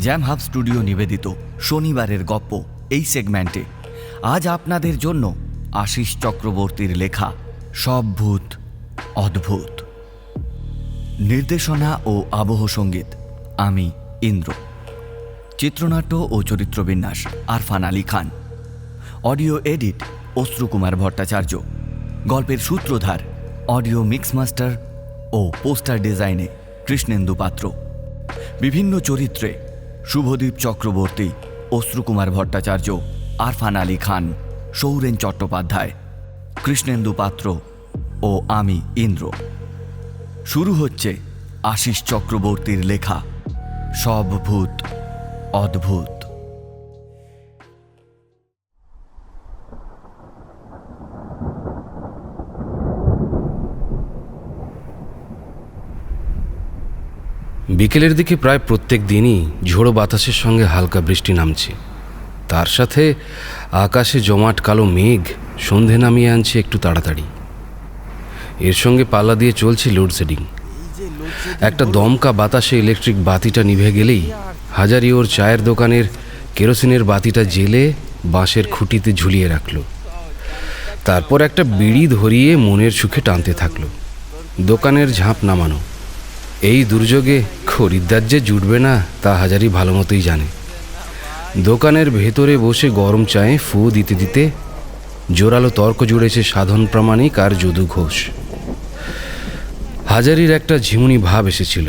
Jam hub studio নিবেদিত শনিবারের গপ্প এই সেগমেন্টে আজ আপনাদের জন্য আশিস চক্রবর্তীর লেখা সব ভূত অদ্ভুত। নির্দেশনা ও আবহ সঙ্গীত আমি ইন্দ্র। চিত্রনাট্য ও চরিত্রবিন্যাস আরফান আলী খান। Audio edit Ashrukumar Bhattacharya. গল্পের সূত্রধার অডিও মিক্স মাস্টার ও পোস্টার ডিজাইনে কৃষ্ণেন্দু পাত্র। বিভিন্ন চরিত্রে শুভদীপ চক্রবর্তী, অশ্রুকুমার ভট্টাচার্য, আরফান আলী খান, সৌরেন চট্টোপাধ্যায়, কৃষ্ণেন্দু পাত্র ও আমি ইন্দ্র। শুরু হচ্ছে আশিস চক্রবর্তীর লেখা সব ভূত অদ্ভুত। বিকেলের দিকে প্রায় প্রত্যেক দিনই ঝোড়ো বাতাসের সঙ্গে হালকা বৃষ্টি নামছে। তার সাথে আকাশে জমাট কালো মেঘ সন্ধে নামিয়ে আনছে একটু তাড়াতাড়ি। এর সঙ্গে পাল্লা দিয়ে চলছে লোডশেডিং। একটা দমকা বাতাসে ইলেকট্রিক বাতিটা নিভে গেলেই হাজারি ওর চায়ের দোকানের কেরোসিনের বাতিটা জেলে বাঁশের খুঁটিতে ঝুলিয়ে রাখল। তারপর একটা বিড়ি ধরিয়ে মনের সুখে টানতে থাকলো। দোকানের ঝাঁপ নামানো। এই দুর্যোগে খরিদ্দার যে জুটবে না তা হাজারি ভালো মতোই জানে। দোকানের ভেতরে বসে গরম চায়ে ফু দিতে দিতে জোরালো তর্ক জুড়েছে সাধন প্রামাণিক আর যদু ঘোষ। হাজারির একটা ঝিমুনি ভাব এসেছিল।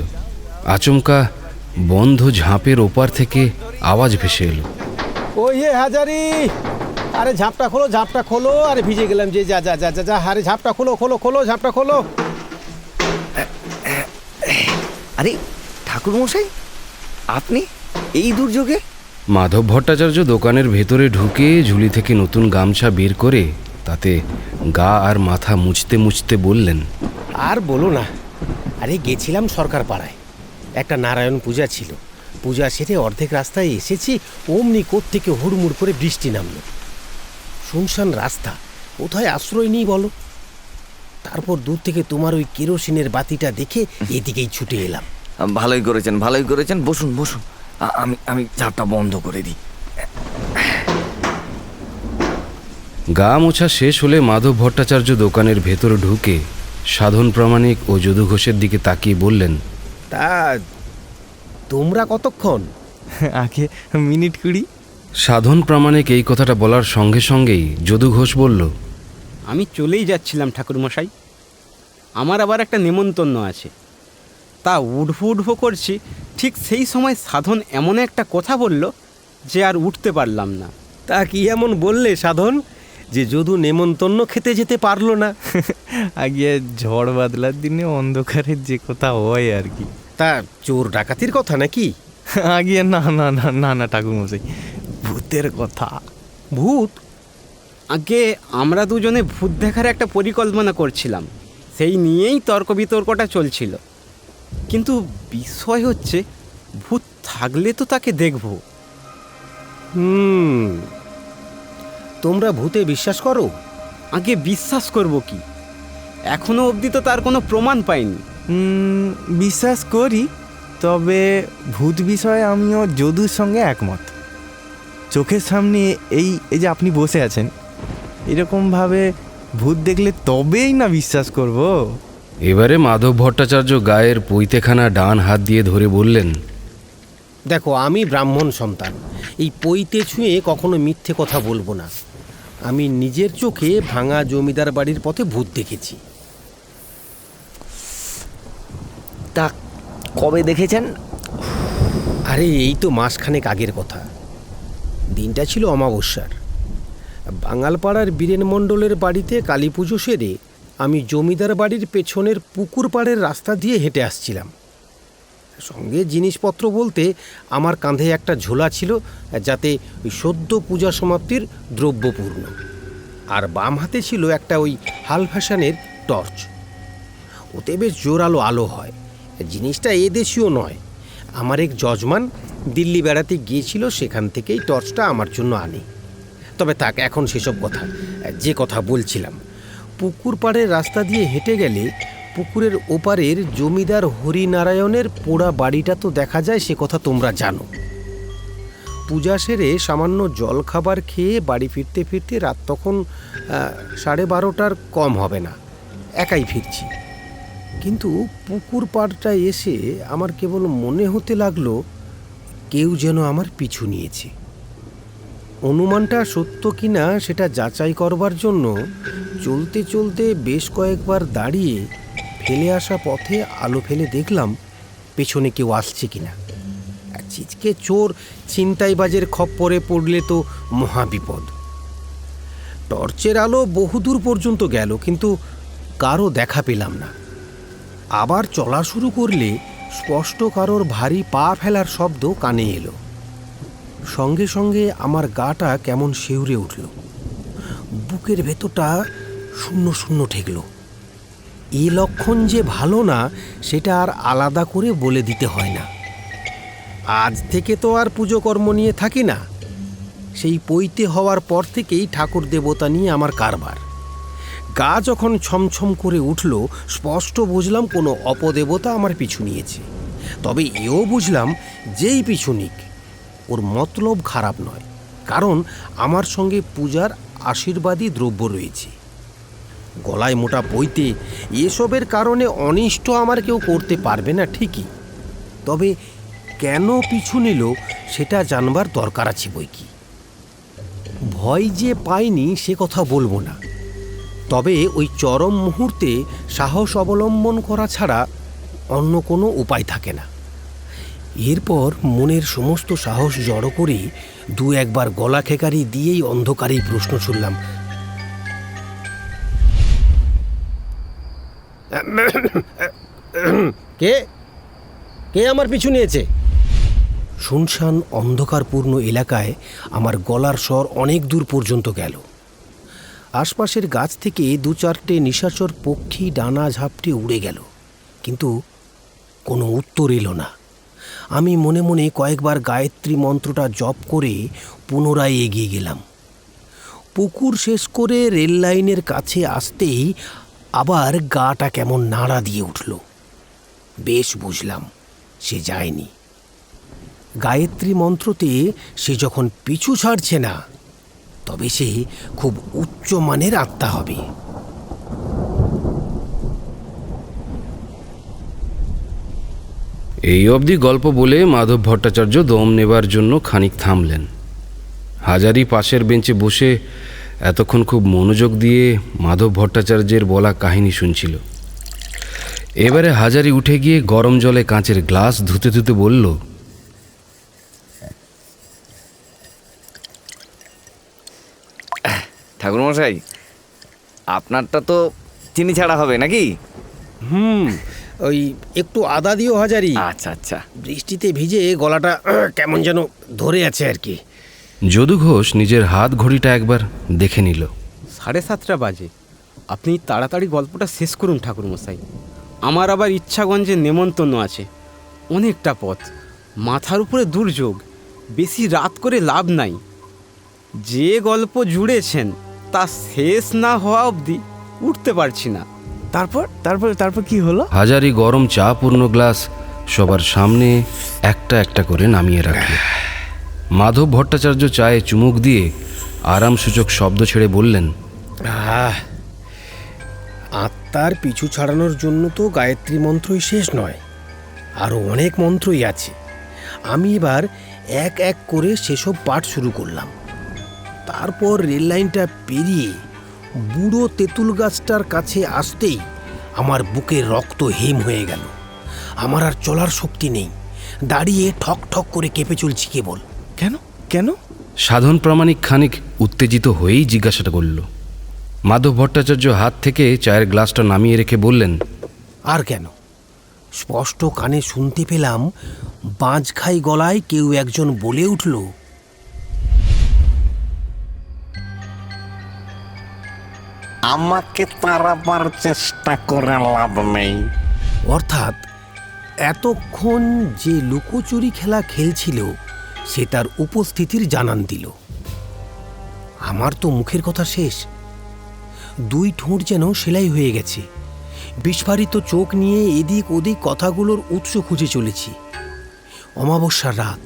আচমকা বন্ধ ঝাঁপের ওপার থেকে আওয়াজ ভেসে এলো, ওই হাজারি, আরে ঝাঁপটা খোলো, ঝাঁপটা খোলো। আরে ভিজে গেলাম যে, যা যা যা যা যা, আরে ঝাঁপটা খোলো খোলো খোলো, ঝাঁপটা খোলো। আরে ঠাকুর মশাই, আপনি এই দুর্যোগে? মাধব ভট্টাচার্য দোকানের ভেতরে ঢুকে ঝুলি থেকে নতুন গামছা বের করে তাতে গা আর মাথা মুছতে মুছতে বললেন, আর বলো না, আরে গেছিলাম সরকার পাড়ায়, একটা নারায়ণ পূজা ছিল। পূজা সেরে অর্ধেক রাস্তায় এসেছি, অমনি কোত্থেকে হুড়মুড় করে বৃষ্টি নামলো। শুনশান রাস্তা, কোথায় আশ্রয় নেই বলো। তারপর দূর থেকে তোমার ওই কেরোসিনের বাতিটা দেখে এদিকেই ছুটে এলাম। ভালোই করেছেন, ভালোই করেছেন। বসুন বসুন, আমি ঝাঁপটা বন্ধ করে দিই। গা মোছা শেষ হলে মাধব ভট্টাচার্য দোকানের ভেতরে ঢুকে সাধন প্রামাণিক ও যদু ঘোষের দিকে তাকিয়ে বললেন, তা তোমরা কতক্ষণ? আগে মিনিট 20। সাধন প্রামাণিক এই কথাটা বলার সঙ্গে সঙ্গেই যদু ঘোষ বলল, আমি চলেই যাচ্ছিলাম ঠাকুরমশাই, আমার আবার একটা নেমন্তন্ন আছে। তা উঠবো উঠবো করছি, ঠিক সেই সময় সাধন এমন একটা কথা বলল যে আর উঠতে পারলাম না। তা কি এমন বললে সাধন যে যদু নেমন্তন্ন খেতে যেতে পারলো না? আগে ঝড় বাদলার দিনে অন্ধকারের যে কথা হয় আর কি। তা চোর ডাকাতির কথা নাকি? আগে না না না না না ঠাকুরমশাই, ভূতের কথা। ভূত? আগে আমরা দুজনে ভূত দেখার একটা পরিকল্পনা করছিলাম, সেই নিয়েই তর্ক বিতর্কটা চলছিল। কিন্তু বিষয় হচ্ছে, ভূত থাকলে তো তাকে দেখব। তোমরা ভূতে বিশ্বাস করো? আগে বিশ্বাস করব কি, এখনো অবধি তো তার কোনো প্রমাণ পাইনি। বিশ্বাস করি, তবে ভূত বিষয়ে আমিও যদুর সঙ্গে একমত। চোখের সামনে এই যে আপনি বসে আছেন, এরকমভাবে ভূত দেখলে তবেই না বিশ্বাস করব। এবারে মাধব ভট্টাচার্য গায়ের পৈতেখানা ডান হাত দিয়ে ধরে বললেন, দেখো, আমি ব্রাহ্মণ সন্তান, এই পৈতে ছুঁয়ে কখনো মিথ্যে কথা বলবো না। আমি নিজের চোখে ভাঙা জমিদার বাড়ির পথে ভূত দেখেছি। তা কবে দেখেছেন? আরে এই তো মাসখানেক আগের কথা। দিনটা ছিল অমাবস্যার। বাঙালপাড়ার বীরেন মণ্ডলের বাড়িতে কালী পুজো সেরে আমি জমিদার বাড়ির পেছনের পুকুর পাড়ের রাস্তা দিয়ে হেঁটে আসছিলাম। সঙ্গে জিনিসপত্র বলতে আমার কাঁধে একটা ঝোলা ছিল, যাতে ওই সদ্য পূজা সমাপ্তির দ্রব্যপূর্ণ, আর বাম হাতে ছিল একটা ওই হাল ফ্যাশনের টর্চ। ওতে বেশ জোরালো আলো হয়। জিনিসটা এদেশীয় নয়, আমার এক যজমান দিল্লি বেড়াতে গিয়েছিল, সেখান থেকেই টর্চটা আমার জন্য আনে। তবে থাক, এখন সেসব কথা। যে কথা বলছিলাম, পুকুর পাড়ের রাস্তা দিয়ে হেঁটে গেলে পুকুরের ওপারের জমিদার হরিনারায়ণের পোড়া বাড়িটা তো দেখা যায়, সে কথা তোমরা জানো। পূজা সেরে সামান্য জল খাবার খেয়ে বাড়ি ফিরতে ফিরতে রাত তখন 12:30টার কম হবে না। একাই ফিরছি, কিন্তু পুকুর পাড়টা এসে আমার কেবল মনে হতে লাগলো কেউ যেন আমার পিছু নিয়েছে। অনুমানটা সত্য কিনা সেটা যাচাই করবার জন্য চলতে চলতে বেশ কয়েকবার দাঁড়িয়ে ফেলে আসা পথে আলো ফেলে দেখলাম পেছনে কেউ আসছে কিনা। ছিচকে চোর ছিনতাইবাজের খপ্পরে পড়লে তো মহাবিপদ। টর্চের আলো বহুদূর পর্যন্ত গেল, কিন্তু কারো দেখা পেলাম না। আবার চলা শুরু করলে স্পষ্ট কারোর ভারী পা ফেলার শব্দ কানে এলো। সঙ্গে সঙ্গে আমার গাটা কেমন শিউরে উঠল, বুকের ভেতরটা শূন্য শূন্য ঠেকল। এই লক্ষণ যে ভালো না সেটা আর আলাদা করে বলে দিতে হয় না। আজ থেকে তো আর পুজো কর্ম নিয়ে থাকি না, সেই পৈতে হওয়ার পর থেকেই ঠাকুর দেবতা নিয়ে আমার কারবার। গা যখন ছমছম করে উঠল, স্পষ্ট বুঝলাম কোনো অপদেবতা আমার পিছু নিয়েছে। তবে এও বুঝলাম যেই পিছু নিক ওর মতলব খারাপ নয়, কারণ আমার সঙ্গে পূজার আশীর্বাদী দ্রব্য রয়েছে। গলায় মোটা পৈতে, এসবের কারণে অনিষ্ট আমার কেউ করতে পারবে না ঠিকই, তবে কেন পিছু নিল সেটা জানবার দরকার আছে বই কি। ভয় যে পাইনি সে কথা বলবো না, তবে ওই চরম মুহূর্তে সাহস অবলম্বন করা ছাড়া অন্য কোনো উপায় থাকে না। এরপর মনের সমস্ত সাহস জড়ো করে দু একবার গলা খেকারি দিয়েই অন্ধকারেই প্রশ্ন শুনলাম, কে কে আমার পিছু নিয়েছে? শুনশান অন্ধকারপূর্ণ এলাকায় আমার গলার স্বর অনেক দূর পর্যন্ত গেল। আশপাশের গাছ থেকে দু চারটে নিশাচর পক্ষী ডানা ঝাপটে উড়ে গেল, কিন্তু কোনো উত্তর এলো না। আমি মনে মনে কয়েকবার গায়ত্রী মন্ত্রটা জপ করে পুনরায় এগিয়ে গেলাম। পুকুর শেষ করে রেল লাইনের কাছে আসতেই আবার গাটা কেমন নাড়া দিয়ে উঠল। বেশ বুঝলাম সে যায়নি। গায়ত্রী মন্ত্রতে সে যখন পিছু ছাড়ছে না, তবে সে খুব উচ্চমানের আত্মা হবে। এই অবধি গল্প বলে মাধব ভট্টাচার্য দম নেবার জন্য খানিক থামলেন। হাজারি পাশের বেঞ্চে বসে এতক্ষণ খুব মনোযোগ দিয়ে মাধব ভট্টাচার্যের বলা কাহিনী শুনছিল। এবারে হাজারি উঠে গিয়ে গরম জলে কাঁচের গ্লাস ধুতে ধুতে বলল, ঠাকুরমশাই, আপনারটা তো চিনি ছাড়া হবে নাকি? ওই একটু আদা দিও হাজারি। আচ্ছা আচ্ছা। বৃষ্টিতে ভিজে গলাটা কেমন যেন ধরে আছে আর কি। যদু ঘোষ নিজের হাত ঘড়িটা একবার দেখে নিল। 7:30 বাজে। আপনি তাড়াতাড়ি গল্পটা শেষ করুন ঠাকুরমশাই। আমার আবার ইচ্ছাগঞ্জে নেমন্তন্ন আছে, অনেকটা পথ, মাথার উপরে দুর্যোগ, বেশি রাত করে লাভ নাই। যে গল্প জুড়েছেন তা শেষ না হওয়া অবধি উঠতে পারছি না। তারপর তারপর তারপর কি হলো? হাজারি গরম চা পূর্ণ গ্লাস সবার সামনে একটা একটা করে নামিয়ে রাখল। মাধব ভট্টাচার্য চায়ে চুমুক দিয়ে আরামসূচক শব্দ ছেড়ে বললেন, আত্মার পিছু ছাড়ানোর জন্য তো গায়ত্রী মন্ত্রই শেষ নয়, আরও অনেক মন্ত্রই আছে। আমি এবার এক এক করে সেসব পাঠ শুরু করলাম। তারপর রেল লাইনটা পেরিয়ে বুড়ো তেঁতুল গাছটার কাছে আসতেই আমার বুকের রক্ত হিম হয়ে গেল। আমার আর চলার শক্তি নেই, দাঁড়িয়ে ঠক ঠক করে কেঁপে চলছি কেবল। কেন কেন? সাধন প্রামাণিক খানিক উত্তেজিত হয়েই জিজ্ঞাসাটা করল। মাধব ভট্টাচার্য হাত থেকে চায়ের গ্লাসটা নামিয়ে রেখে বললেন, আর কেন? স্পষ্ট কানে শুনতে পেলাম বাঁশখাই গলায় কেউ একজন বলে উঠল, আমাকে তাড়াবার চেষ্টা করে লাভ নেই। অর্থাৎ এতক্ষণ যে লুকোচুরি খেলা খেলছিল সে তার উপস্থিতির জানান দিল। আমার তো মুখের কথা শেষ, দুই ঠোঁট যেন সেলাই হয়ে গেছে। বিস্ফারিত চোখ নিয়ে এদিক ওদিক কথাগুলোর উৎস খুঁজে চলেছি। অমাবস্যার রাত,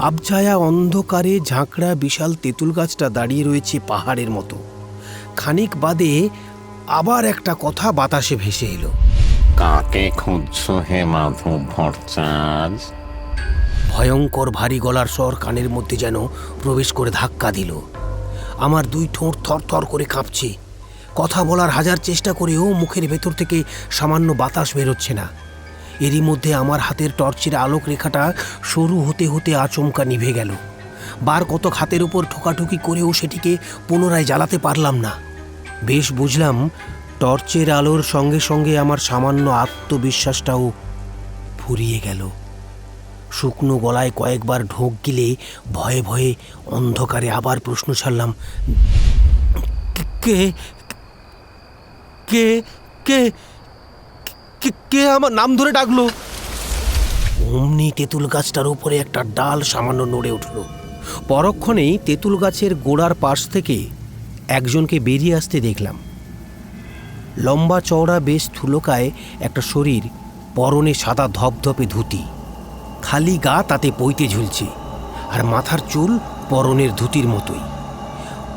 আবছায়া অন্ধকারে ঝাঁকড়া বিশাল তেঁতুল গাছটা দাঁড়িয়ে রয়েছে পাহাড়ের মতো। খানিক বাদে আবার একটা কথা বাতাসে ভেসে এলো। কাকে খুঁজছো হে মাধব ভট্টাচ? ভয়ঙ্কর ভারী গলার স্বর কানের মধ্যে যেন প্রবেশ করে ধাক্কা দিল। আমার দুই ঠোঁট থরথর করে কাঁপছে। কথা বলার হাজার চেষ্টা করেও মুখের ভেতর থেকে সামান্য বাতাস বেরোচ্ছে না। এরই মধ্যে আমার হাতের টর্চের আলোক রেখাটা সরু হতে হতে আচমকা নিভে গেল। বার কতক হাতের উপর ঠোকাঠুকি করেও সেটিকে পুনরায় জ্বালাতে পারলাম না। বেশ বুঝলাম, টর্চের আলোর সঙ্গে সঙ্গে আমার সামান্য আত্মবিশ্বাসটাও ফুরিয়ে গেল। শুকনো গলায় কয়েকবার ঢোক গিলে ভয়ে ভয়ে অন্ধকারে আবার প্রশ্ন ছাড়লাম, কে কে কে কে আমার নাম ধরে ডাকলো? অমনি তেঁতুল গাছটার উপরে একটা ডাল সামান্য নড়ে উঠল। পরক্ষণেই তেঁতুল গাছের গোড়ার পাশ থেকে একজনকে বেরিয়ে আসতে দেখলাম। লম্বা চওড়া বেশ স্থূলকায় একটা শরীর, পরনে সাদা ধপধপে ধুতি, খালি গা তাতে পইতে ঝুলছে, আর মাথার চুল পরনের ধুতির মতোই।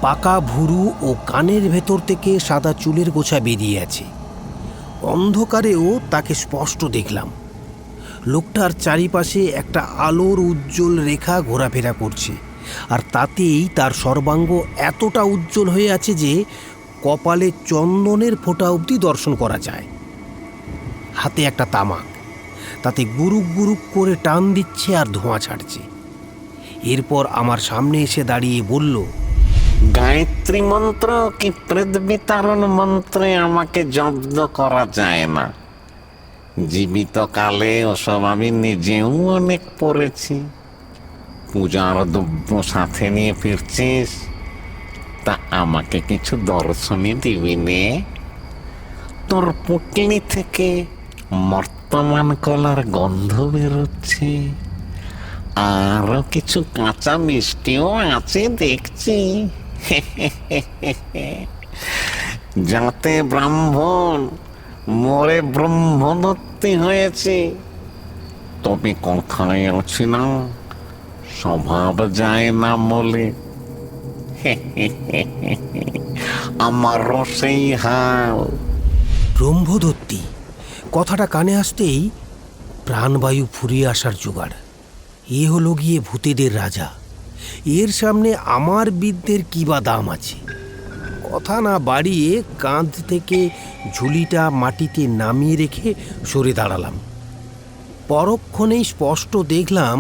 পাকা ভুরু ও কানের ভেতর থেকে সাদা চুলের গোছা বেরিয়ে আছে। অন্ধকারেও তাকে স্পষ্ট দেখলাম। লোকটার চারিপাশে একটা আলোর উজ্জ্বল রেখা ঘোরাফেরা করছে, আর তাতেই তার সর্বাঙ্গ এতটা উজ্জ্বল হয়ে আছে যে কপালে চন্দনের ফোঁটা অবধি দর্শন করা যায়। হাতে একটা তামাক, তাতে গুরুক গুরুক করে টান দিচ্ছে আর ধোঁয়া ছাড়ছে। এরপর আমার সামনে এসে দাঁড়িয়ে বলল, গায়ত্রী মন্ত্র কি প্রেত বিতারণ মন্ত্রে আমাকে জব্দ করা যায় না? জীবিত কালে ওসব আমি নিজেও অনেক পড়েছি। পূজার দ্রব্য সাথে নিয়ে ফিরছিস, তা আমাকে কিছু দর্শনই দিবি নে? তোর পুটলি থেকে বর্তমান কলার গন্ধ বেরোচ্ছে, আরো কিছু কাঁচা মিষ্টিও আছে দেখছি। যাতে ব্রাহ্মণ মরে ব্রহ্মদত্তি হয়েছে, তবে কথায় আছে না, স্বভাব যায় না বলে। আমারও সেই হাল। ব্রহ্মদত্তি কথাটা কানে আসতেই প্রাণবায়ু ফুরিয়ে আসার জোগাড়। এ হলো গিয়ে ভূতেদের রাজা। এর সামনে আমার বিদ্যের কী বা দাম আছে? কথা না বাড়িয়ে কাঁধ থেকে ঝুলিটা মাটিতে নামিয়ে রেখে সরে দাঁড়ালাম। পরক্ষণেই স্পষ্ট দেখলাম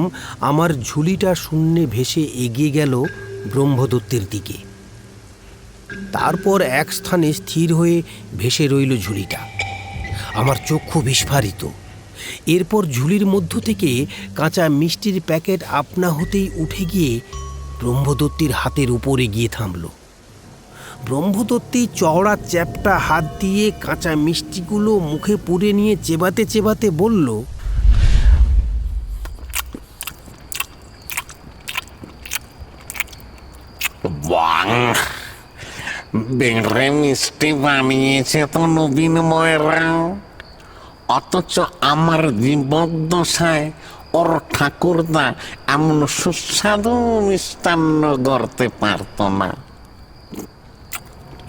আমার ঝুলিটা শূন্যে ভেসে এগিয়ে গেল ব্রহ্মদত্তের দিকে। তারপর এক স্থানে স্থির হয়ে ভেসে রইল ঝুলিটা। আমার চক্ষু বিস্ফারিত। এরপর ঝুলির মধ্য থেকে কাঁচা মিষ্টির প্যাকেট আপনা হতেই উঠে গিয়ে ব্রহ্মদত্তির হাতের উপরে গিয়ে থামল। ব্রহ্মদত্তি চওড়া চ্যাপ্টা হাত দিয়ে কাঁচা মিষ্টিগুলো মুখে পুরে নিয়ে চেবাতে চেবাতে বলল, বাহ, বেড়ে মিষ্টি বানিয়েছে তো নবীন ময়রা। অথচ আমার জীবদ্দশায় ওর ঠাকুরদা এমন সুস্বাদু মিষ্টান্ন গড়তে পারত না।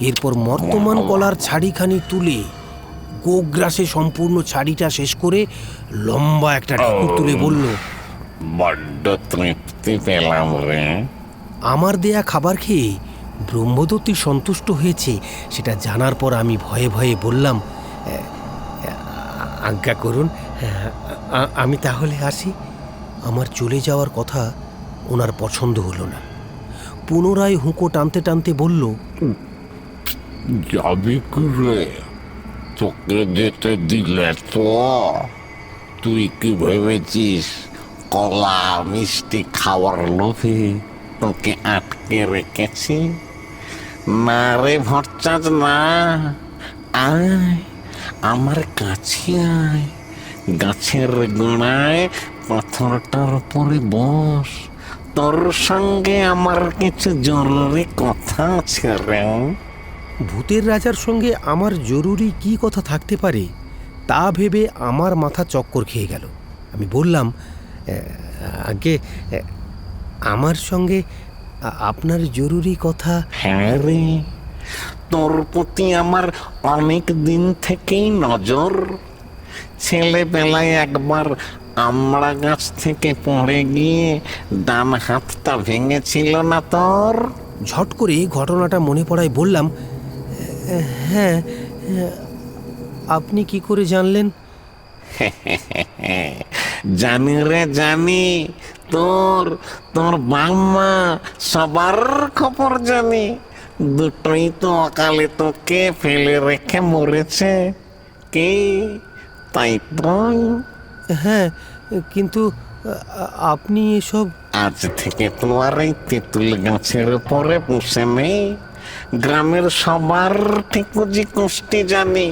এরপর মর্তমান কলার ছাড়িখানি তুলে গোগ্রাসে সম্পূর্ণ ছাড়িটা শেষ করে লম্বা একটা ঢাকুর তুলে বলল, বড্ড তৃপ্তি পেলাম রে। আমার দেয়া খাবার খেয়ে ব্রহ্মদত্তি সন্তুষ্ট হয়েছে সেটা জানার পর আমি ভয়ে ভয়ে বললাম, আজ্ঞা করুন, আমি তাহলে আসি। আমার চলে যাওয়ার কথা ওনার পছন্দ হলো না। পুনরায় হুঁকো টানতে টানতে বলল, যাবি করে? তোকে যেতে দিলে তো? তুই কি ভেবেছিস কলা মিষ্টি খাওয়ার লোভে তোকে আটকে রেখেছি? না রে ভট্টাচ, না। আয় আমার কাছে আয়, গাছের গোড়ায় পাথরটার উপরে বস। তোর সঙ্গে আমার কিছু জরুরি কথা আছে রে। ভূতের রাজার সঙ্গে আমার জরুরি কী কথা থাকতে পারে তা ভেবে আমার মাথা চক্কর খেয়ে গেল। আমি বললাম, আগে আমার সঙ্গে আপনার জরুরি কথা। হ্যাঁ রে, তোর প্রতি আমার অনেক দিন থেকেই নজর। ছেলেবেলায় একবার আমড়া গাছ থেকে পড়ে গিয়ে ডান হাতটা ভেঙেছিল না তোর? ঝট করে ঘটনাটা মনে পড়ায় বললাম, হ্যাঁ, আপনি কি করে জানলেন? জানি রে জানি, তোর তোর বাবা সবার খবর জানি। দুটোই তো অকালে তোকে ফেলে রেখে মরেছে। কে? তাই তো। হ্যাঁ, কিন্তু আপনি এসব। আজ থেকে তো আর এই তেঁতুল গাছের উপরে বসে নেই। গ্রামের সবার ঠিকুজি কুষ্টি জানি।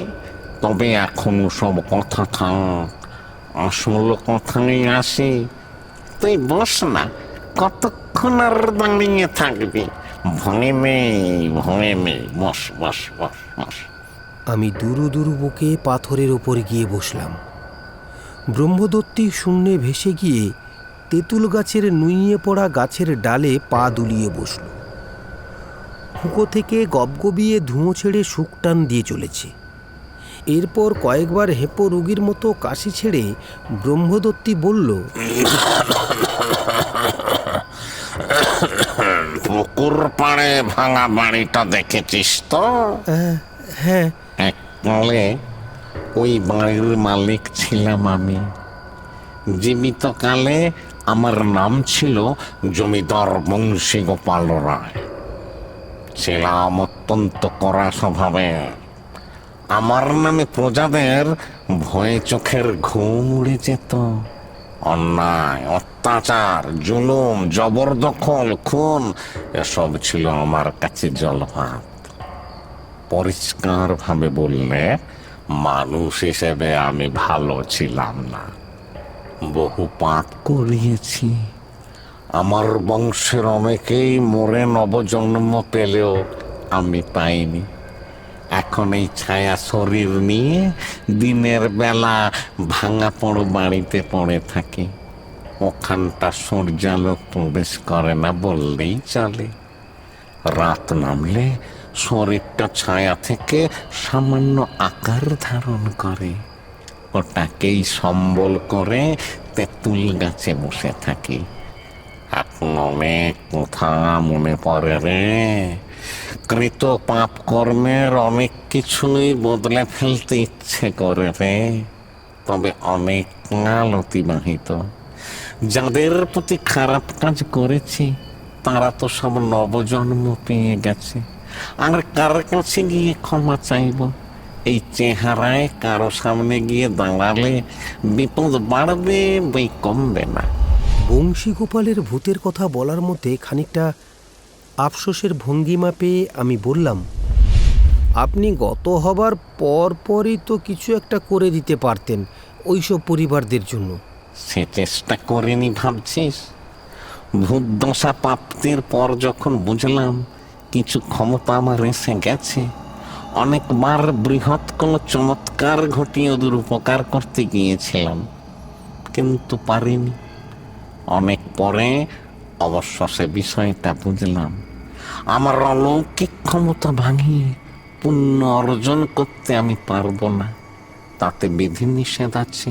তবে এখনো সব কথা থাক, আসল কথাই আসি। তুই বস না, কতক্ষণ আর দাঁড়িয়ে থাকবি? ভয় নেই, বস বস বস বস। আমি দুরু দুরু বুকে পাথরের ওপর গিয়ে বসলাম। ব্রহ্মদত্তী শূন্যে ভেসে গিয়ে তেঁতুল গাছের নুইয়ে পড়া গাছের ডালে পা দুলিয়ে বসল। হুঁকো থেকে গবগবিয়ে ধুঁয়ো ছেড়ে শুকটান দিয়ে চলেছে। এরপর কয়েকবার হেঁপো রোগীর মতো কাশি ছেড়ে ব্রহ্মদত্তী বলল, পুকুর পাড়ে ভাঙা বাড়িটা দেখেছিস তো? হ্যাঁ। এককালে ওই বাড়ির মালিক ছিলাম আমি। জীবিতকালে আমার নাম ছিল জমিদার বংশী গোপাল রায়। ছিলাম অত্যন্ত কড়া স্বভাবের। আমার নামে প্রজাদের ভয়ে চোখের ঘুম উড়ে যেত। অন্যায়, অত্যাচার, জুলুম, জবরদখল, খুন এসব ছিল আমার কাছে জলভাত। পরিষ্কার ভাবে বললে মানুষ হিসেবে আমি ভালো ছিলাম না। বহু পাপ করিয়েছি। আমার বংশের অনেকেই মরে নবজন্ম পেলেও আমি পাইনি। এখন এই ছায়া শরীর নিয়ে দিনের বেলা ভাঙা পড়ো বাড়িতে পড়ে থাকি। ওখানটা সূর্যালোক প্রবেশ করে না বললেই চলে। রাত নামলে শরীরটা ছায়া থেকে সামান্য আকার ধারণ করে। ওটাকেই সম্বল করে তেঁতুল গাছে বসে থাকি। এখন অনেক কথা মনে পড়ে রে। কৃত পাপ কর্মের অনেক কিছুই বদলে ফেলতে ইচ্ছে করে রে। তবে অনেক কাল অতিবাহিত। যাদের প্রতি খারাপ কাজ করেছি তারা তো সব নবজন্ম পেয়ে গেছে। আর কার কাছে গিয়ে ক্ষমা চাইব? এই চেহারায় কারো সামনে গিয়ে দাঁড়ালে বিপদ বাড়বে বই কমবে না। বংশী গোপালের ভূতের কথা বলার মধ্যে খানিকটা আফসোসের ভঙ্গিমা পেয়ে আমি বললাম, আপনি গত হবার পরই তো কিছু একটা করে দিতে পারতেন ওইসব পরিবারদের জন্য। সে চেষ্টা করিনি ভাবছিস? ভূত দশা প্রাপ্তির পর যখন বুঝলাম কিছু ক্ষমতা আমার এসে গেছে, অনেকবার বৃহৎ কোনো চমৎকার ঘটিয়ে ওদের উপকার করতে গিয়েছিলাম, কিন্তু পারিনি। অনেক পরে অবশ্য সে বিষয়টা বুঝলাম। আমার অলৌকিক ক্ষমতা ভাঙিয়ে পুণ্য অর্জন করতে আমি পারবো না। তাতে বিধিনিষেধ আছে।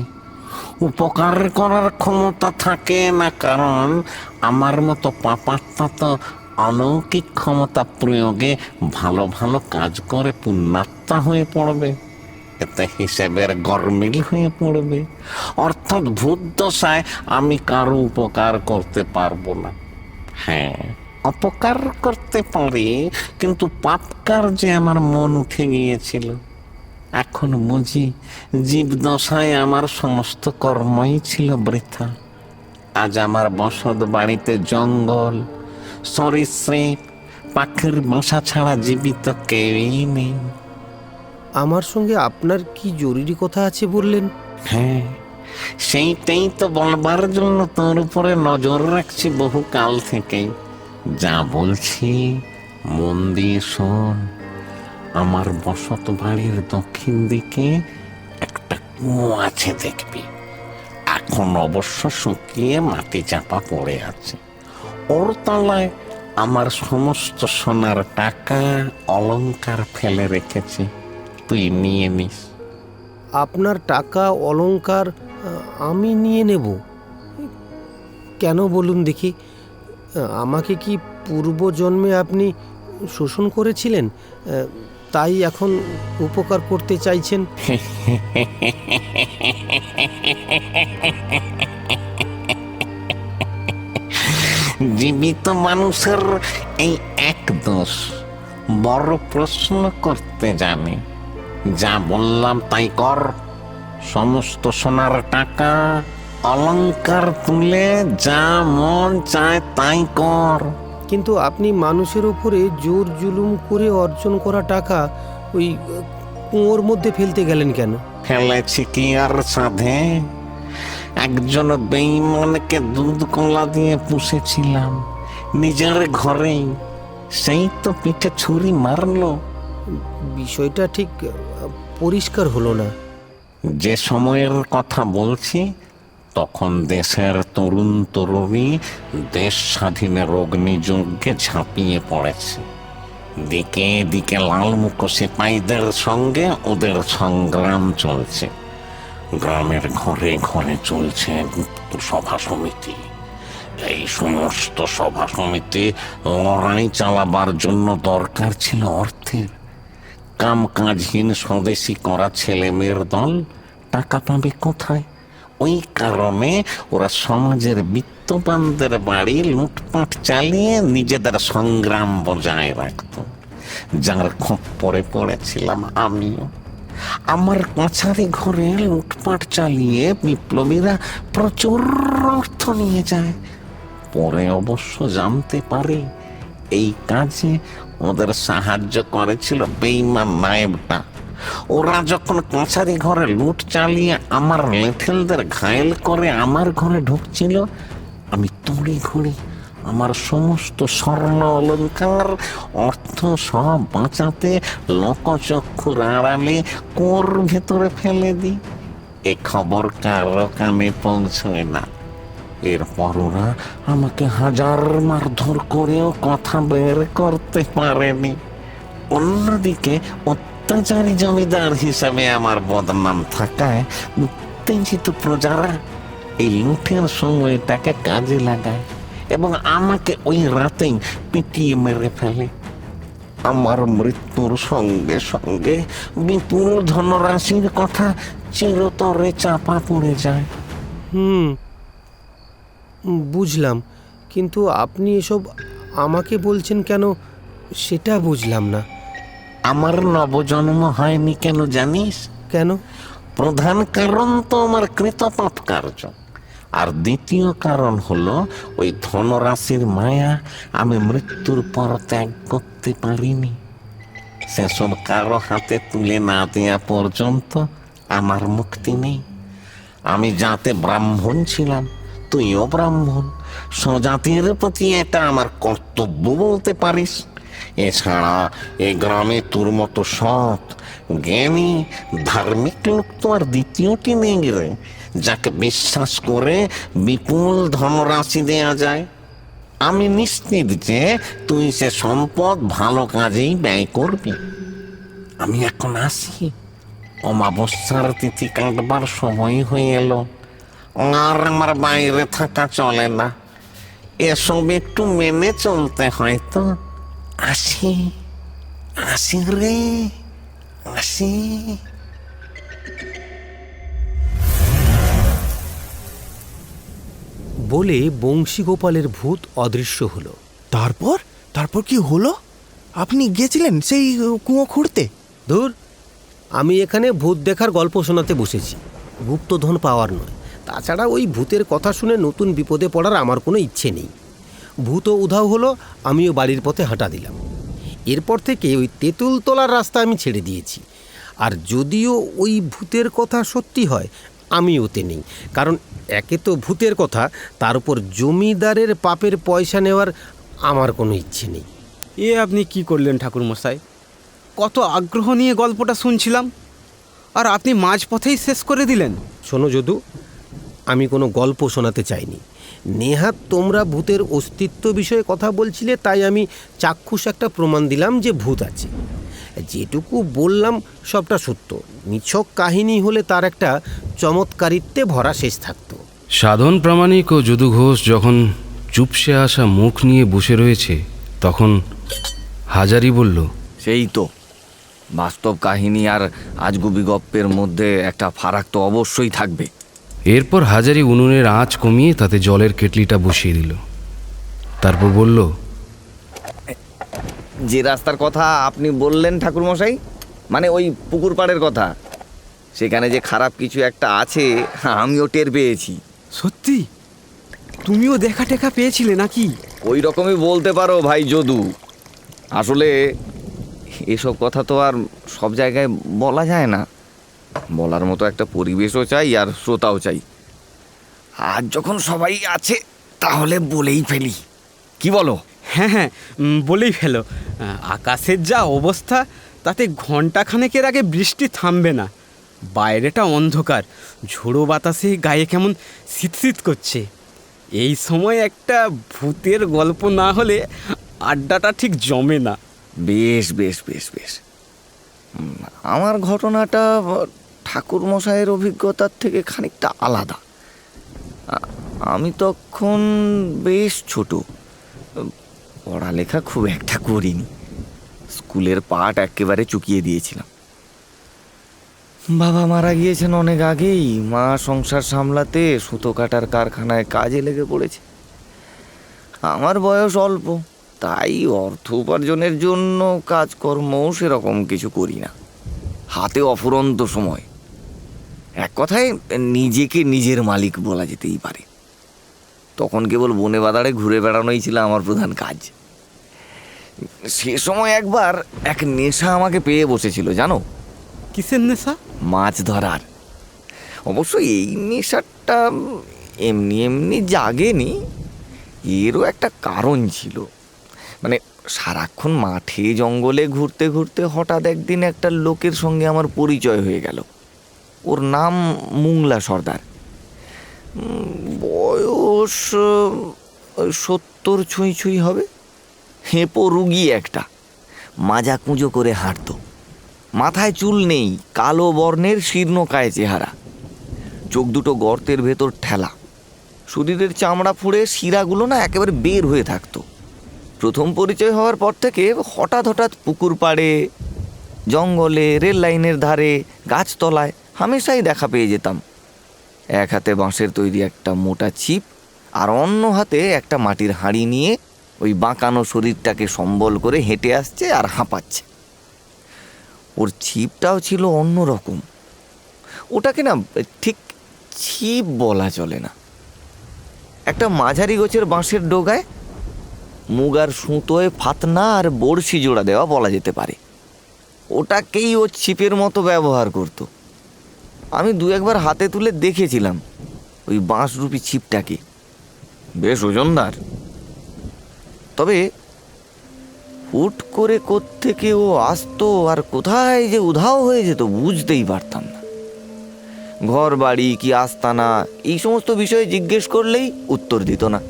উপকার করার ক্ষমতা থাকে না, কারণ আমার মতো পাপাত্মা তো অলৌকিক ক্ষমতা প্রয়োগে ভালো ভালো কাজ করে পুণ্যাত্মা হয়ে পড়বে। এতে হিসেবের গরমিল হয়ে পড়বে। অর্থাৎ ভূত দশায় আমি কারো উপকার করতে পারবো না। হ্যাঁ, অপকার করতে পারি, কিন্তু পাপ কার্যে আমার মন উঠে গিয়েছিল। এখন বুঝি জীবদশায় আমার সমস্ত কর্মই ছিল বৃথা। আজ আমার বসত বাড়িতে জঙ্গল, সরীসৃপ, পাখির বাসা ছাড়া জীবিত কেউই নেই। আমার সঙ্গে আপনার কি জরুরি কথা আছে বললেন? হ্যাঁ, সেইটাই তো বলবার জন্য তোর উপরে নজর রাখছি বহু কাল থেকেই। যা বলছি মন দিয়ে শোন। আমার বসত বাড়ির দক্ষিণ দিকে একটা কুয়ো আছে দেখবি। এখন অবশ্য শুকিয়ে মাটি চাপা পড়ে আছে। ওর তলায় আমার সমস্ত সোনার টাকা অলংকার ফেলে রেখেছি, তুই নিয়ে নিস। আপনার টাকা অলংকার আমি নিয়ে নেব? কেন বলুন দেখি? আমাকে কি পূর্বজন্মে আপনি শোষণ করেছিলেন, তাই এখন উপকার করতে চাইছেন? জীবিত মানুষের এই এক দোষ, বড় প্রশ্ন করতে জানে। যা বললাম তাই কর। সমস্ত সোনার টাকা অলংকার তুলে যা মন চায় তাই কর। কিন্তু আপনি মানুষের উপরে জোর জুলুম করে অর্জন করা টাকা ওই কুয়োর মধ্যে ফেলতে গেলেন কেন? ফেলেছি কি আর সাধে? একজন বেঈমানকে দুধ কলা দিয়ে পুষেছিলাম নিজের ঘরেই, সেই তো পিঠে ছুরি মারলো। বিষয়টা ঠিক পরিষ্কার হলো না। যে সময়ের কথা বলছি তখন দেশের তরুণ তরুণী দেশ স্বাধীনের অগ্নিযজ্ঞে ঝাঁপিয়ে পড়েছে। দিকে দিকে লাল মুখো সিপাহীদের সঙ্গে ওদের সংগ্রাম চলছে। গ্রামের ঘরে ঘরে চলছে গুপ্ত সভা সমিতি। এই সমস্ত সভা সমিতি লড়াই চালাবার জন্য দরকার ছিল অর্থের। কাম কাজহীন স্বদেশী করা ছেলে মেয়ের দল টাকা পাবে কোথায়? ওই কারণে ওরা সমাজের বিত্তবানদের বাড়ি লুটপাট চালিয়ে নিজেদের সংগ্রাম বজায় রাখত, যার খপ্পরে পড়েছিলাম আমিও। আমার কাছারি ঘরে লুটপাট চালিয়ে বিপ্লবীরা প্রচুর অর্থ নিয়ে যায়। পরে অবশ্য জানতে পারি এই কাজে ওদের সাহায্য করেছিল বেঈমান নায়েবটা। ওরা যখন কাছারি ঘরে লুট চালিয়ে আমার লেঠেলদের ঘায়েল করে আমার ঘরে ঢুকছিল, আমি তড়ি ঘড়ি আমার সমস্ত স্বর্ণ অলংকার অর্থ সব বাঁচাতে লোকচক্ষুর আড়ালে কোর ভেতরে ফেলে দিই। এ খবর কারো কানে পৌঁছয় না। এরপর ওরা আমাকে হাজার মারধর করেও কথা বের করতে পারেনি। অন্যদিকে অত্যাচারী জমিদার হিসাবে আমার বদনাম থাকায় উত্তেজিত প্রজারা এই লুঠের সময়টাকে কাজে লাগায় এবং আমাকে ওই রাতেই পিটিয়ে মেরে ফেলে। আমার মৃত্যুর সঙ্গে সঙ্গে বিপুল ধনরাশির কথা চিরতরে চাপা পড়ে যায়। বুঝলাম, কিন্তু আপনি এসব আমাকে বলছেন কেন সেটা বুঝলাম না। আমার নবজন্ম হয়নি কেন জানিস? কেন? প্রধান কারণ তো আমার কৃতপাপ কার্য, আর দ্বিতীয় কারণ হলো ওই ধনরাশির মায়া আমি মৃত্যুর পর ত্যাগ করতে পারিনি। সেসব কারো হাতে তুলে না দেওয়া পর্যন্ত আমার মুক্তি নেই। আমি যাতে ব্রাহ্মণ ছিলাম, তুইও ব্রাহ্মণ, স্বজাতির প্রতি এটা আমার কর্তব্য বলতে পারিস। এছাড়া এই গ্রামে তোর মতো সৎ জ্ঞানী ধার্মিক লোক তো আর দ্বিতীয়টি নেই রে, যাকে বিশ্বাস করে বিপুল ধনরাশি দেয়া যায়। আমি নিশ্চিত যে তুই সে সম্পদ ভালো কাজেই ব্যয় করবি। আমি এখন আসি, অমাবস্যার তিথি কাটবার সময় হয়ে এলো, আর আমার বাইরে থাকা চলে না। এসব একটু মেনে চলতে হয় তো। আসি আসি রে, আসি। বলে বংশীগোপালের ভূত অদৃশ্য হলো। তারপর তারপর কি হলো? আপনি গেছিলেন সেই কুয়ো খুঁড়তে? ধুর, আমি এখানে ভূত দেখার গল্প শোনাতে বসেছি, গুপ্তধন পাওয়ার নয়। তাছাড়া ওই ভূতের কথা শুনে নতুন বিপদে পড়ার আমার কোনো ইচ্ছে নেই। ভূতও উধাও হলো, আমিও বাড়ির পথে হাঁটা দিলাম। এরপর থেকে ওই তেঁতুল তলার রাস্তা আমি ছেড়ে দিয়েছি। আর যদিও ওই ভূতের কথা সত্যি হয়, আমি ওতে নেই। কারণ একে তো ভূতের কথা, তার উপর জমিদারের পাপের পয়সা নেওয়ার আমার কোনো ইচ্ছে নেই। এ আপনি কি করলেন ঠাকুরমশাই? কত আগ্রহ নিয়ে গল্পটা শুনছিলাম, আর আপনি মাঝপথেই শেষ করে দিলেন। শোনো যদু, আমি কোনো গল্প শোনাতে চাইনি। নেহাত তোমরা ভূতের অস্তিত্ব বিষয়ে কথা বলছিলে, তাই আমি চাক্ষুষ একটা প্রমাণ দিলাম যে ভূত আছে। যেটুকু বললাম সবটা সত্য, নিছক কাহিনী হলে তার একটা চমৎকারিত্বে ভরা শেষ থাকতো। সাধন প্রামাণিক ও যদু ঘোষ যখন চুপসে আসা মুখ নিয়ে বসে রয়েছে, তখন হাজারি বলল, সেই তো, বাস্তব কাহিনী আর আজগুবি গপ্পের মধ্যে একটা ফারাক তো অবশ্যই থাকবে। এরপর হাজারি উনুনের আঁচ কমিয়ে তাতে জলের কেটলিটা বসিয়ে দিল। তারপর বলল, যে রাস্তার কথা আপনি বললেন ঠাকুরমশাই, মানে ওই পুকুর পাড়ের কথা, সেখানে যে খারাপ কিছু একটা আছে আমিও টের পেয়েছি। সত্যি? তুমিও দেখা টেকা পেয়েছিলে নাকি? ওই রকমই বলতে পারো ভাই যদু। আসলে এসব কথা তো আর সব জায়গায় বলা যায় না, বলার মতো একটা পরিবেশও চাই আর শ্রোতাও চাই। আর যখন সবাই আছে তাহলে বলেই ফেলি, কি বলো? হ্যাঁ হ্যাঁ, বলেই ফেলো। আকাশের যা অবস্থা, তাতে ঘন্টাখানেকের আগে বৃষ্টি থামবে না। বাইরেটা অন্ধকার, ঝোড়ো বাতাসে গায়ে কেমন শীত করছে। এই সময় একটা ভূতের গল্প না হলে আড্ডাটা ঠিক জমে না। বেশ বেশ বেশ বেশ, আমার ঘটনাটা ঠাকুর মশাইয়ের অভিজ্ঞতার থেকে খানিকটা আলাদা। আমি তখন বেশ ছোট, পড়ালেখা খুব একটা করিনি, স্কুলের পাঠ একেবারে চুকিয়ে দিয়েছিলাম। বাবা মারা গিয়েছেন অনেক আগেই, মা সংসার সামলাতে সুতো কাটার কারখানায় কাজে লেগে পড়েছে। আমার বয়স অল্প, তাই অর্থ উপার্জনের জন্য কাজকর্মও সেরকম কিছু করি না, হাতে অফুরন্ত সময়। এক কথায় নিজেকে নিজের মালিক বলা যেতেই পারে। তখন কেবল বনে বাদাড়ে ঘুরে বেড়ানোই ছিল আমার প্রধান কাজ। সে সময় একবার এক নেশা আমাকে পেয়ে বসেছিল, জানো? কিসের নেশা? মাছ ধরার। অবশ্য এই নেশাটা এমনি এমনি জাগেনি, এরও একটা কারণ ছিল। মানে সারাক্ষণ মাঠে জঙ্গলে ঘুরতে ঘুরতে হঠাৎ একদিন একটা লোকের সঙ্গে আমার পরিচয় হয়ে গেল। ওর নাম মুংলা সর্দার, বয়স 70 ছুঁই ছুঁই হবে, হেঁপো রুগী একটা, মাজা কুঁজো করে হাঁটতো, মাথায় চুল নেই, কালো বর্ণের শীর্ণকায় চেহারা, চোখ দুটো গর্তের ভেতর ঠেলা, শরীরের চামড়া ফুঁড়ে শিরাগুলো না একেবারে বের হয়ে থাকতো। প্রথম পরিচয় হওয়ার পর থেকে হঠাৎ হঠাৎ পুকুর পাড়ে, জঙ্গলে, রেল লাইনের ধারে, গাছতলায় হামেশাই দেখা পেয়ে যেতাম। এক হাতে বাঁশের তৈরি একটা মোটা ছিপ, আর অন্য হাতে একটা মাটির হাঁড়ি নিয়ে ওই বাঁকানো শরীরটাকে সম্বল করে হেঁটে আসছে আর হাঁপাচ্ছে। ওর ছিপটাও ছিল অন্যরকম, ওটাকে না ঠিক ছিপ বলা চলে না, একটা মাঝারি গোছের বাঁশের ডোগায় মুগার সুতোয় ফাতনা আর বড়শি জোড়া দেওয়া বলা যেতে পারে। ওটাকেই ও ছিপের মতো ব্যবহার করত। আমি দু একবার হাতে তুলে দেখেছিলাম ওই বাঁশরূপী ছিপটাকে, বেশ ওজনদার। তবে হুট করে কোত্থেকে ও আসতো আর কোথায় যে উধাও হয়ে যেত বুঝতেই পারতাম না। ঘর বাড়ি কি আস্তানা এই সমস্ত বিষয়ে জিজ্ঞেস করলেই উত্তর দিত না,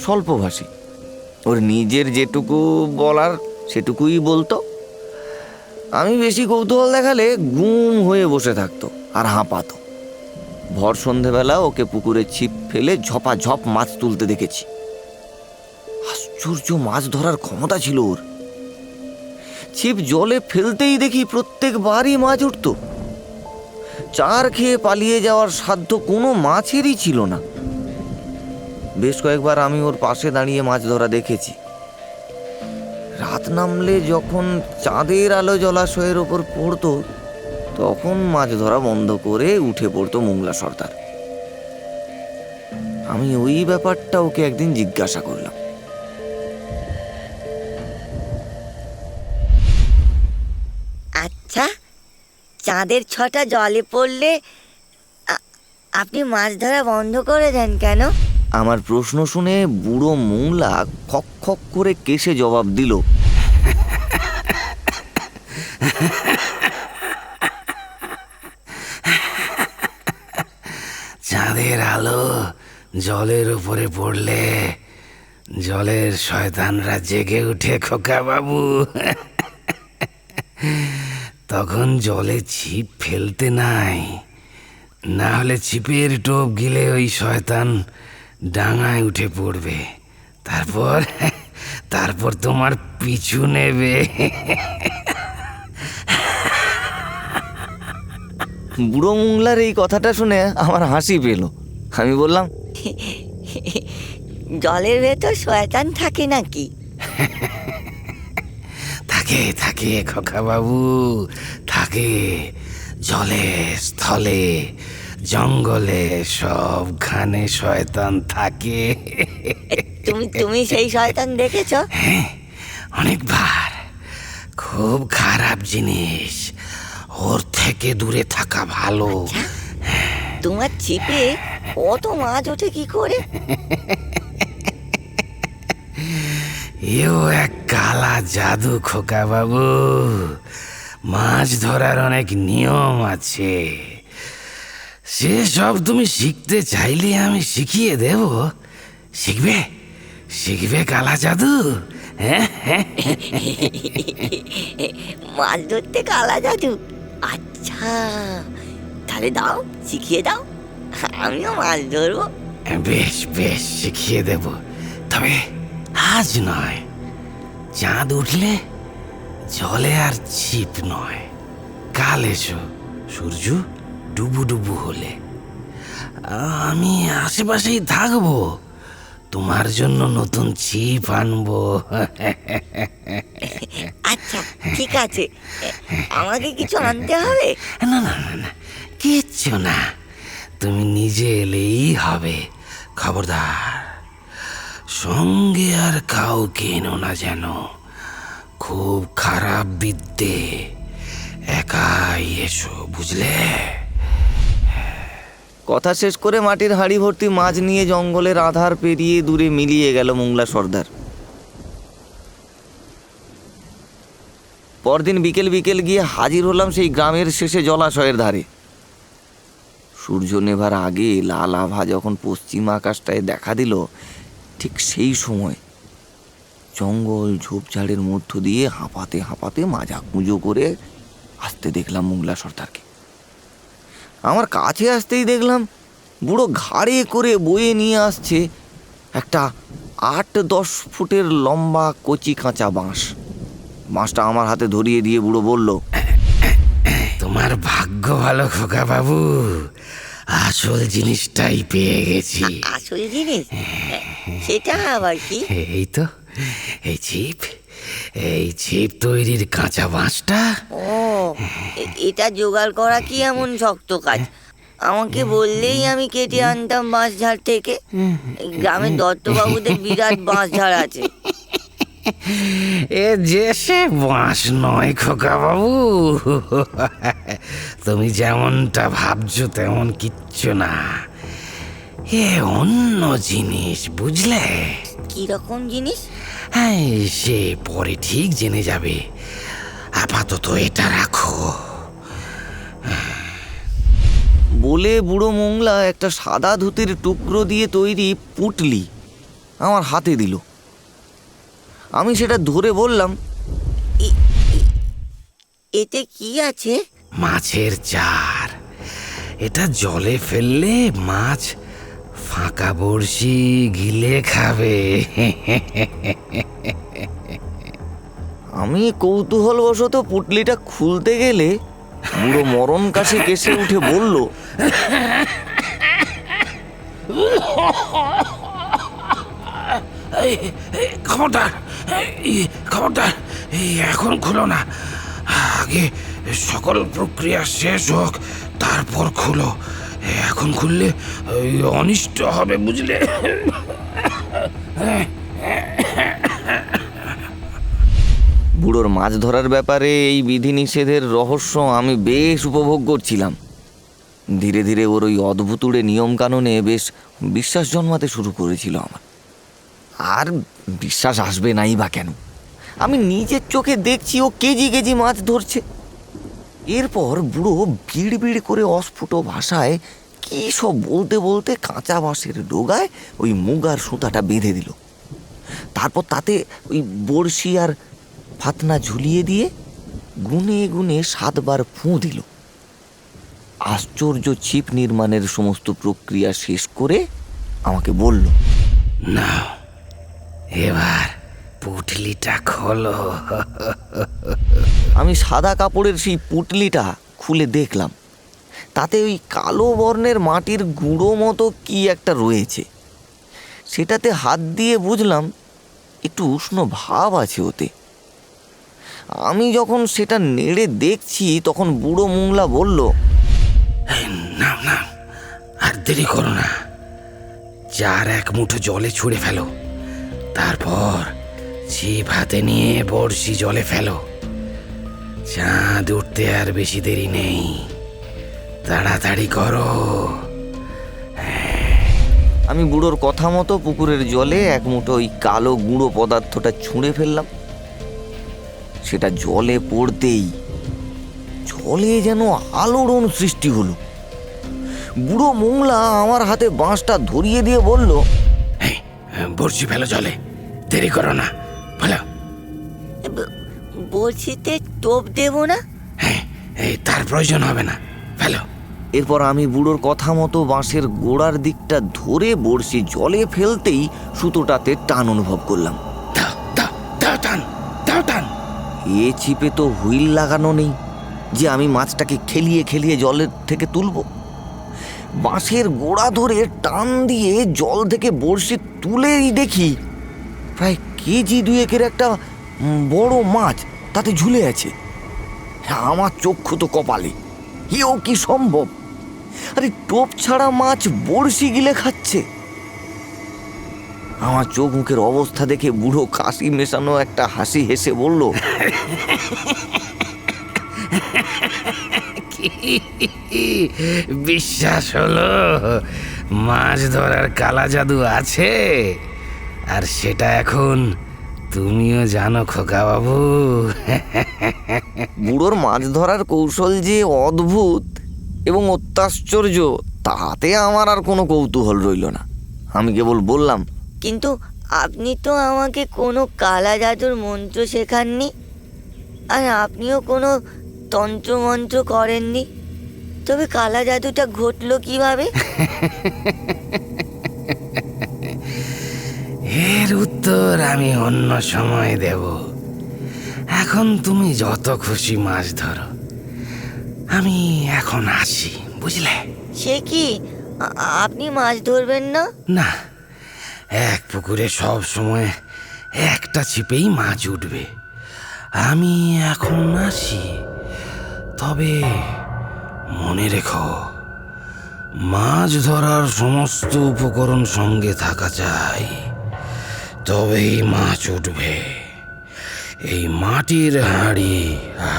স্বল্পভাষী। ওর নিজের যেটুকু বলার সেটুকুই বলতো। আমি বেশি কৌতূহল দেখালে গুম হয়ে বসে থাকতো আর হাঁপাতো। ভর সন্ধেবেলা ওকে পুকুরে ছিপ ফেলে ঝপাঝপ মাছ তুলতে দেখেছি। আশ্চর্য মাছ ধরার ক্ষমতা ছিল ওর। ছিপ জলে ফেলতেই দেখি প্রত্যেকবারই মাছ উঠত। চার খেয়ে পালিয়ে যাওয়ার সাধ্য কোনো মাছেরই ছিল না। বেশ কয়েকবার আমি ওর পাশে দাঁড়িয়ে মাছ ধরা দেখেছি। রাত নামলে যখন চাঁদের আলো জলাশয়ের ওপর পড়তো, তখন মাছ ধরা বন্ধ করে উঠে পড়তো মুংলা সর্দার। আমি ওই ব্যাপারটা ওকে একদিন জিজ্ঞাসা করলাম। আচ্ছা, চাঁদের ছটা জলে পড়লে আপনি মাছ ধরা বন্ধ করে দেন কেন? আমার প্রশ্ন শুনে বুড়ো মুংলা খক খক করে কেশে জবাব দিল, চাঁদ জলের উপরে পড়লে জলের শয়তানরা জেগে উঠে খোকা বাবু। তখন জলে ছিপ ফেলতে নাই, না হলে ছিপের টোপ গিলে ওই শয়তান ডাঙায় উঠে পড়বে, তারপর তোমার পিছু নেবে। বুড়ো মোংলার এই কথাটা শুনে আমার হাসি পেল। আমি বললাম, জলের ভেতর শয়তান থাকে নাকি? থাকে থাকে খোকা বাবু, থাকে। জলে, স্থলে, জঙ্গলে সবখানে শয়তান থাকে। তুমি সেই শয়তান দেখেছো? হ্যাঁ, অনেকবার। খুব খারাপ জিনিস, ওর থেকে দূরে থাকা ভালো। তোমার ছিপে কত মাছ ওঠে কি করে? এও এক কালা জাদু খোকা বাবু। মাছ ধরার অনেক নিয়ম আছে, সে সব তুমি শিখতে চাইলে আমি শিখিয়ে দেব। শিখবে? শিখবে কালা জাদু? হ্যাঁ, মাছ ধরতে কালা জাদু? আচ্ছা, তাহলে দাও, শিখিয়ে দাও, আমিও মাছ ধরবো। বেশ বেশ, শিখিয়ে দেব, তবে আজ নয়। চাঁদ উঠলে জলে আর ছিপ নয়, কাল এসো, সূর্য ডুবু ডুবু হলে। আমি আশেপাশেই থাকবো, তোমার জন্য নতুন ছিপ আনবো। আচ্ছা, ঠিক আছে, আমাকে কিছু আনতে হবে? না না না না, কিচ্ছু না, তুমি নিজে এলেই হবে। খবরদার, সঙ্গে আর কাউকে এনো না যেন, খুব খারাপ বিদ্যে। একাই এসো, বুঝলে? কথা শেষ করে মাটির হাঁড়ি ভর্তি মাছ নিয়ে জঙ্গলের আধার পেরিয়ে দূরে মিলিয়ে গেল মোংলা সর্দার। পরদিন বিকেল বিকেল গিয়ে হাজির হলাম সেই গ্রামের শেষে জলাশয়ের ধারে। সূর্য নেভার আগে লাল আভা যখন পশ্চিম আকাশটায় দেখা দিল, ঠিক সেই সময় জঙ্গল ঝোপঝাড়ের মধ্য দিয়ে হাঁপাতে হাঁপাতে মাজা কুঁজো করে আসতে দেখলাম মোংলা সর্দারকে। আমার কাছে আসতেই দেখলাম বুড়ো ঘাড়ে করে বয়ে নিয়ে আসছে একটা 8-10 ফুটের লম্বা কচি কাঁচা বাঁশটা আমার হাতে ধরিয়ে দিয়ে বুড়ো বলল, তোমার ভাগ্য ভালো খোকা বাবু, আসল জিনিসটাই পেয়ে গেছি। আসল জিনিস? সেটা আবার কি? এই তো, এই ছিপ তৈরির কাঁচা বাঁশটা। ও, এটা জোগাড় করা কি এমন শক্ত কাজ? আমাকে বললেই আমি কেটে আনতাম বাঁশঝাড় থেকে। গ্রামের দত্তবাবুদের বিরাট বাঁশঝাড় আছে। এ যে সে বাঁশ নয় খোকা বাবু, তুমি যেমনটা ভাবছো তেমন কিচ্ছু না। এ অন্য জিনিস, বুঝলে? কি রকম জিনিস? হ্যাঁ, সে পরে ঠিক জেনে যাবে, আপাতত এটা রাখো। বলে বুড়ো মোংলা একটা সাদা ধুতির টুকরো দিয়ে তৈরি পুঁটলি আমার হাতে দিল। আমি সেটা ধরে বললাম, এতে কি আছে? মাছের চার। এটা জলে ফেললে মাছ ফাঁকা বড়শি গিলে খাবে। আমি কৌতূহলবশত পুঁটলিটা খুলতে গেলে বুড়ো মরণ কাশি কেসে উঠে বলল, খবরদার, এখন খুলো না, আগে সকল প্রক্রিয়া শেষ হোক, তারপর খুলো। এখন খুললে অনিষ্ট হবে, বুঝলে? বুড়োর মাছ ধরার ব্যাপারে এই বিধিনিষেধের রহস্য আমি বেশ উপভোগ করছিলাম। ধীরে ধীরে ওর ওই অদ্ভুতুড়ে নিয়মকানুনে বেশ বিশ্বাস জন্মাতে শুরু করেছিল আমার। আর বিশ্বাস আসবে নাই বা কেন, আমি নিজের চোখে দেখছি ও কেজি কেজি মাছ ধরছে। এরপর বুড়ো বিড় বিড় করে অস্ফুট ভাষায় কি কি সব বলতে বলতে কাঁচা বাঁশের ডোগায় ওই মুগার সুতাটা বেঁধে দিল। তারপর তাতে ওই বড়শি আর ফাতনা ঝুলিয়ে দিয়ে গুনে গুনে 7 বার ফুঁ দিল। আশ্চর্য ছিপ নির্মাণের সমস্ত প্রক্রিয়া শেষ করে আমাকে বলল, না, এবার পুটলিটা খোলো। আমি সাদা কাপড়ের সেই পুটলিটা খুলে দেখলাম, তাতে ওই কালো বর্ণের মাটির গুঁড়ো মতো কি একটা রয়েছে। সেটাতে হাত দিয়ে বুঝলাম একটু উষ্ণ ভাব আছে ওতে। আমি যখন সেটা নেড়ে দেখছি তখন বুড়ো মোংলা বলল, না না, আর দেরি করো না, 1 মুঠো জলে ছুঁড়ে ফেলো, তারপর ছিপ হাতে নিয়ে বড়শি জলে ফেলো। চাঁদ উঠতে আর বেশি দেরি নেই, তাড়াতাড়ি করো। আমি বুড়োর কথা মতো পুকুরের জলে 1 মুঠো ওই কালো গুঁড়ো পদার্থটা ছুঁড়ে ফেললাম। সেটা জলে পড়তেই জলে যেন আলোড়ন সৃষ্টি হলো। বুড়ো মোংলা আমার হাতে বাঁশটা ধরিয়ে দিয়ে বলল, বড়শি ফেলো জলে, দেরি করো না, ফেলো। বড়শিতে টোপ দেবো না? তার প্রয়োজন হবে না, ফেলো। এরপর আমি বুড়োর কথা মতো বাঁশের গোড়ার দিকটা ধরে বড়শি জলে ফেলতেই সুতোটাতে টান অনুভব করলাম। দাও দাও দাও টান, দাও টান। এ ছিপে তো হুইল লাগানো নেই যে আমি মাছটাকে খেলিয়ে খেলিয়ে জলের থেকে তুলব। বাঁশের গোড়া ধরে টান দিয়ে জল থেকে বড়শি তুলেই দেখি প্রায় কেজি 2 একটা বড় মাছ তাতে ঝুলে আছে। আমার চক্ষু তো কপালে, এও কি সম্ভব? আরে টোপ ছাড়া মাছ বড়শি গিলে খাচ্ছে। আমার চোখ মুখের অবস্থা দেখে বুড়ো কাশি মেশানো একটা হাসি হেসে বলল, বিশ্বাস হলো মাছ ধরার কালা জাদু আছে, আর সেটা এখন তুমিও জানো খোকা বাবু। বুড়োর মাছ ধরার কৌশল যে অদ্ভুত এবং অত্যাশ্চর্য তাতে আমার আর কোনো কৌতূহল রইল না। আমি কেবল বললাম, কিন্তু আপনি তো আমাকে কোনো কালা জাদুর মন্ত্র শেখাননি, আর আপনিও কোনো তন্ত্রমন্ত্র করেননি, তবে কালা জাদুটা ঘটলো কিভাবে? এর উত্তর আমি অন্য সময় দেব। এখন তুমি যত খুশি মাছ ধরো, আমি এখন আসি, বুঝলে? সে কি, আপনি মাছ ধরবেন না? না, এক পুকুরে সব সময় একটা ছিপেই মাছ উঠবে। আমি এখন আসি, তবে মনে রেখো, মাছ ধরার সমস্ত উপকরণ সঙ্গে থাকা চাই, তবেই মাছ উঠবে। এই মাটির হাঁড়ি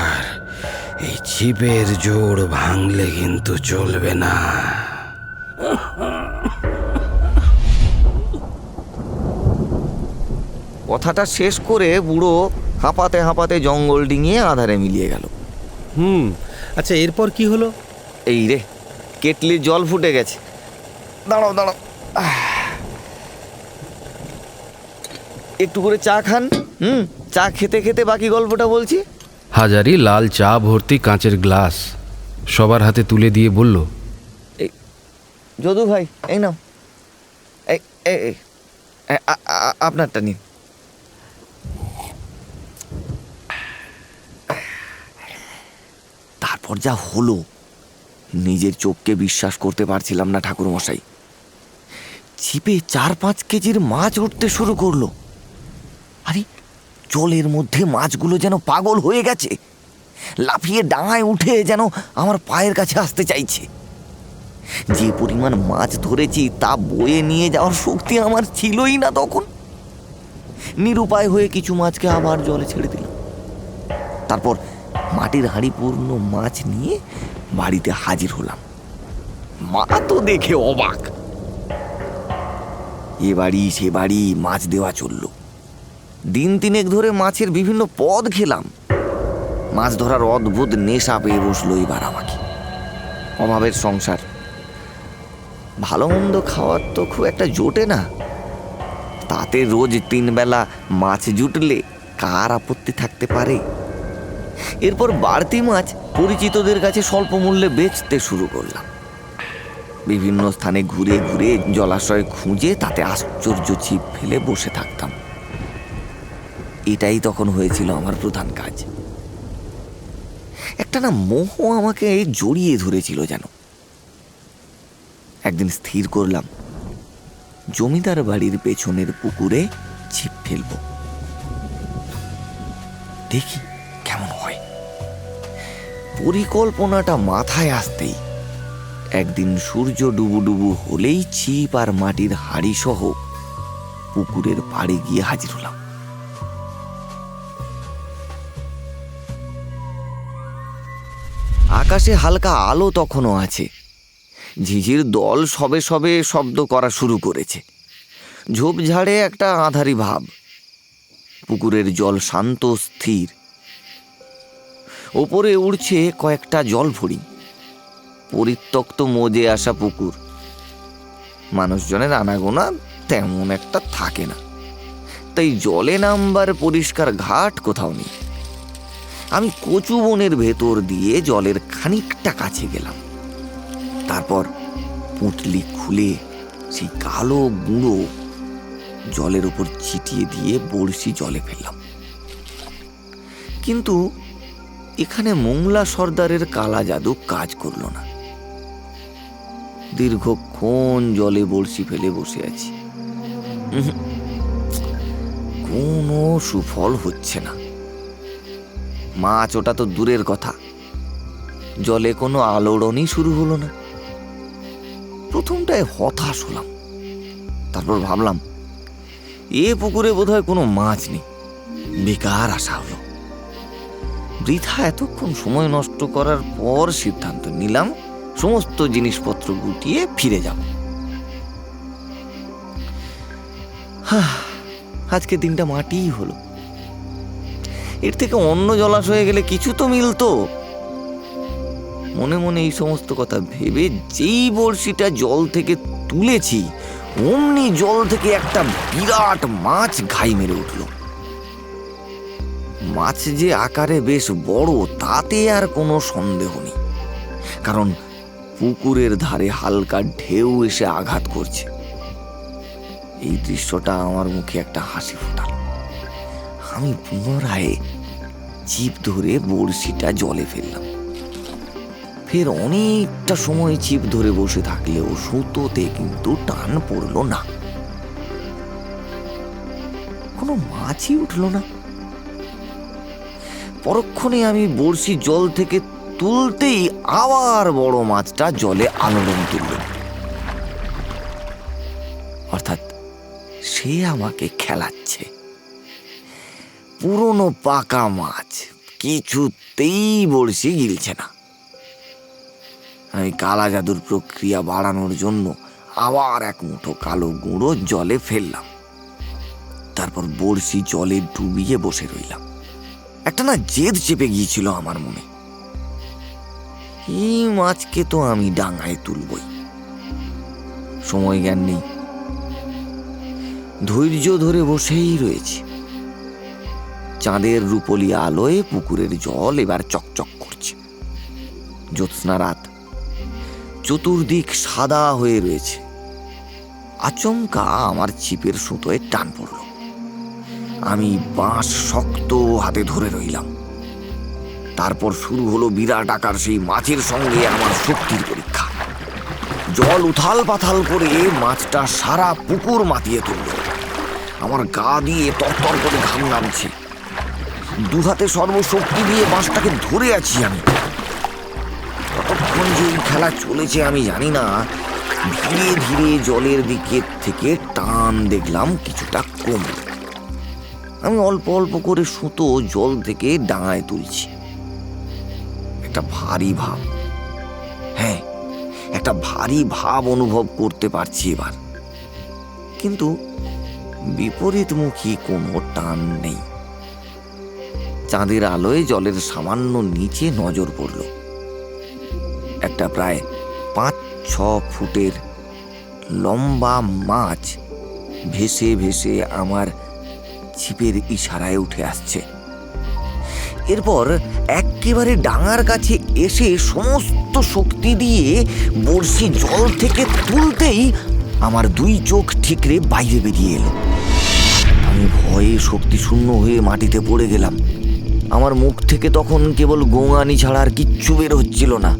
আর এই ছিপের জোড় ভাঙলে কিন্তু চলবে না। কথাটা শেষ করে বুড়ো হাঁপাতে হাঁপাতে জঙ্গল ডিঙিয়ে আধারে মিলিয়ে গেল। আচ্ছা, এরপর কি হলো? এই রে, কেটলির জল ফুটে গেছে। দাঁড়াও দাঁড়াও, একটু করে চা খান। চা খেতে খেতে বাকি গল্পটা বলছি। হাজারি লাল চা ভর্তি কাঁচের গ্লাস সবার হাতে তুলে দিয়ে বলল, এই যদু ভাই, এই নাও, এই আপনারটা নিন। তারপর যা হলো নিজের চোখকে বিশ্বাস করতে পারছিলাম না ঠাকুরমশাই। ছিপে 4-5 কেজির মাছ উঠতে শুরু করলো। আরে জলের মধ্যে মাছগুলো যেন পাগল হয়ে গেছে, লাফিয়ে ডাঙায় উঠে যেন আমার পায়ের কাছে আসতে চাইছে। যে পরিমাণ মাছ ধরেছি তা বয়ে নিয়ে যাওয়ার শক্তি আমার ছিলই না তখন। নিরুপায় হয়ে কিছু মাছকে আবার জলে ছেড়ে দিলাম। তারপর মাটির হাঁড়ি পূর্ণ মাছ নিয়ে বাড়িতে হাজির হলাম। মা তো দেখে অবাক। এ বাড়ি সে বাড়ি মাছ দেওয়া চলল। 3 দিন ধরে মাছের বিভিন্ন পদ খেলাম। মাছ ধরার অদ্ভুত নেশা পেয়ে বসলো এবার আমাকে। অভাবের সংসার, ভালো মন্দ খাওয়ার তো খুব একটা জোটে না, তাতে রোজ 3 বেলা মাছ জুটলে কার আপত্তি থাকতে পারে। এরপর বাড়তি মাছ পরিচিতদের কাছে স্বল্প মূল্যে বেচতে শুরু করলাম। বিভিন্ন স্থানে ঘুরে ঘুরে জলাশয় খুঁজে তাতে আশ্চর্য ছিপ ফেলে বসে থাকতাম। এটাই তখন হয়েছিল আমার প্রধান কাজ। একটা না মোহ আমাকে জড়িয়ে ধরেছিল যেন। একদিন স্থির করলাম জমিদার বাড়ির পেছনের পুকুরে ছিপ ফেলব, দেখি কেমন হয়। পরিকল্পনাটা মাথায় আসতেই একদিন সূর্য ডুবু হলেই ছিপ আর মাটির হাড়ি সহ পুকুরের পাড়ে গিয়ে হাজির হলাম। আকাশে হালকা আলো তখনও আছে, ঝিঝির দল সবে সবে শব্দ করা শুরু করেছে। ঝোপঝাড়ে একটা আঁধারি ভাব, পুকুরের জল শান্ত স্থির। ওপরে উড়ছে কয়েকটা জলফড়িং। পরিত্যক্ত মজে আসা পুকুর, মানুষজনের আনাগোনা তেমন একটা থাকে না, তাই জলে নামবার পরিষ্কার ঘাট কোথাও নেই। আমি কচু বনের ভেতর দিয়ে জলের খানিকটা কাছে গেলাম। তারপর পুঁটলি খুলে সেই কালো গুঁড়ো জলের উপর ছিটিয়ে দিয়ে বড়শি জলে ফেললাম। কিন্তু এখানে মোংলা সর্দারের কালা জাদু কাজ করল না। দীর্ঘক্ষণ জলে বড়শি ফেলে বসে আছি, কোনো সুফল হচ্ছে না। মাছ ওটা তো দূরের কথা, জলে কোনো আলোড়নই শুরু হলো না। প্রথমটায় হতাশ হলাম, তারপর ভাবলাম এ পুকুরে বোধহয় কোনো মাছ নেই। বেকার আশা হলো। বৃথা এতক্ষণ সময় নষ্ট করার পর সিদ্ধান্ত নিলাম সমস্ত জিনিসপত্র গুটিয়ে ফিরে যাব। আজকে দিনটা মাটিই হলো। এর থেকে অন্য জলাশয়ে গেলে কিছু তো মিলতো। মনে মনে এই সমস্ত কথা ভেবে যেই বড়শিটা জল থেকে তুলেছি অমনি জল থেকে একটা বিরাট মাছ ঘাই মেরে উঠল। মাছ যে আকারে বেশ বড় তাতে আর কোনো সন্দেহ নেই, কারণ পুকুরের ধারে হালকা ঢেউ এসে আঘাত করছে। এই দৃশ্যটা আমার মুখে একটা হাসি ফোটাল। আমি পুনরায় ছিপ ধরে বড়শিটা জলে ফেললাম। ফের অনেকটা সময় ছিপ ধরে বসে থাকলেও সুতোতে কিন্তু টান পড়ল না, কোনো মাছই উঠল না। পরক্ষণে আমি বড়শি জল থেকে তুলতেই আবার বড় মাছটা জলে আলোড়ন তুলল। অর্থাৎ সে আমাকে খেলাচ্ছে। পুরনো পাকা মাছ, কিছুতেই বড়শি গিলছে না। আমি কালা জাদুর প্রক্রিয়া বাড়ানোর জন্য আবার এক মুঠো কালো গুঁড়ো জলে ফেললাম। তারপর বড়শি জলে ডুবিয়ে বসে রইলাম। একটা না জেদ চেপে গিয়েছিল আমার মনে, এই মাছকে তো আমি ডাঙায় তুলবই। সময় জ্ঞান নেই, ধৈর্য ধরে বসেই রয়েছে। চাঁদের রূপলি আলোয় পুকুরের জল এবার চকচক করছে। জ্যোৎস্না রাত, চতুর্দিক সাদা হয়ে রয়েছে। আচমকা আমার ছিপের সুতোয় টান পড়ল। আমি বাঁশ শক্ত হাতে ধরে রইলাম। তারপর শুরু হলো বিরাট আকার সেই মাছের সঙ্গে আমার শক্তির পরীক্ষা। জল উথাল পাথাল করে মাছটা সারা পুকুর মাতিয়ে তুলল। আমার গা দিয়ে তরতর করে ঘাম নামছে। দুহাতে সর্বশক্তি দিয়ে মাছটাকে ধরে আছি আমি। কতক্ষণ যে এই খেলা চলেছে আমি জানি না। ধীরে ধীরে জলের দিকের থেকে টান দেখলাম কিছুটা কম। আমি অল্প অল্প করে সুতো জল থেকে ডাঙায় তুলছি। একটা ভারী ভাব, হ্যাঁ একটা ভারী ভাব অনুভব করতে পারছি এবার। কিন্তু বিপরীতমুখী কোনো টান নেই। চাঁদের আলোয় জলের সামান্য নিচে নজর পড়ল। একটা প্রায় 5-6 ফুটের লম্বা মাছ ভেসে ভেসে আমার ছিপের ইশারায় উঠে আসছে। এরপর একেবারে ডাঙার কাছে এসে সমস্ত শক্তি দিয়ে বড়শি জল থেকে তুলতেই আমার 2 চোখ ঠিকরে বাইরে বেরিয়ে এলো। আমি ভয়ে শক্তিশূন্য হয়ে মাটিতে পড়ে গেলাম। আমার মুখ থেকে তখন কেবল গোঙানি ছাড়া আর কিচ্ছু বের হচ্ছিল না।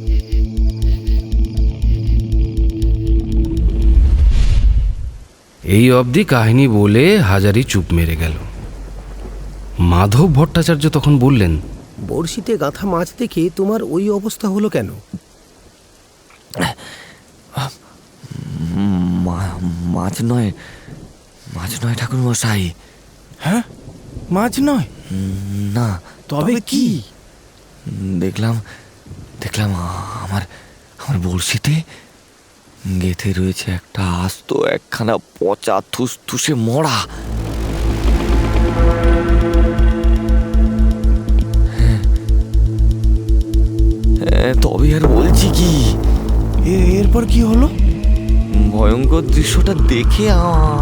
এই অবধি কাহিনী বলে হাজারি চুপ মেরে গেল। মাধব ভট্টাচার্য তখন বললেন, বড়শিতে গাঁথা মাছ দেখে তোমার ওই অবস্থা হলো কেন? মাছ নয় ঠাকুর মশাই। হ্যাঁ, মাছ নয়? না। তবে কি? দেখলাম আমার বড়শিতে গেঁথে রয়েছে একটা আস্ত একখানা পচা থুসথুসে মরা। তবে আর বলছি কি, এরপর কি হলো? ভয়ঙ্কর দৃশ্যটা দেখে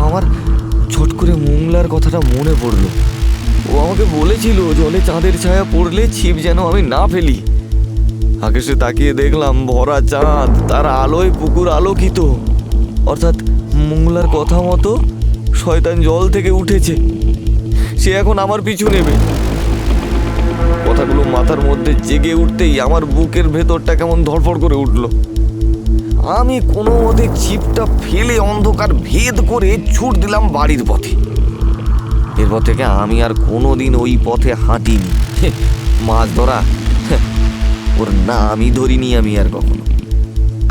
আমার ছট করে মোংলার কথাটা মনে পড়লো। ও আমাকে বলেছিল জলে চাঁদের ছায়া পড়লে ছিপ যেন আমি না ফেলি। আকাশে তাকিয়ে দেখলাম ভরা চাঁদ, তার আলোয় পুকুর আলোকিত। অর্থাৎ মোংলার কথা মতো শয়তান জল থেকে উঠেছে, সে এখন আমার পিছু নেবে। কথাগুলো মাথার মধ্যে জেগে উঠতেই আমার বুকের ভেতরটা কেমন ধড়ফড় করে উঠল। আমি কোনো মতে ছিপটা ফেলে অন্ধকার ভেদ করে ছুট দিলাম বাড়ির পথে। এরপর থেকে আমি আর কোনোদিন ওই পথে হাঁটিনি। মাছ ধরা ওর নামই ধরিনি আমি আর কখনো।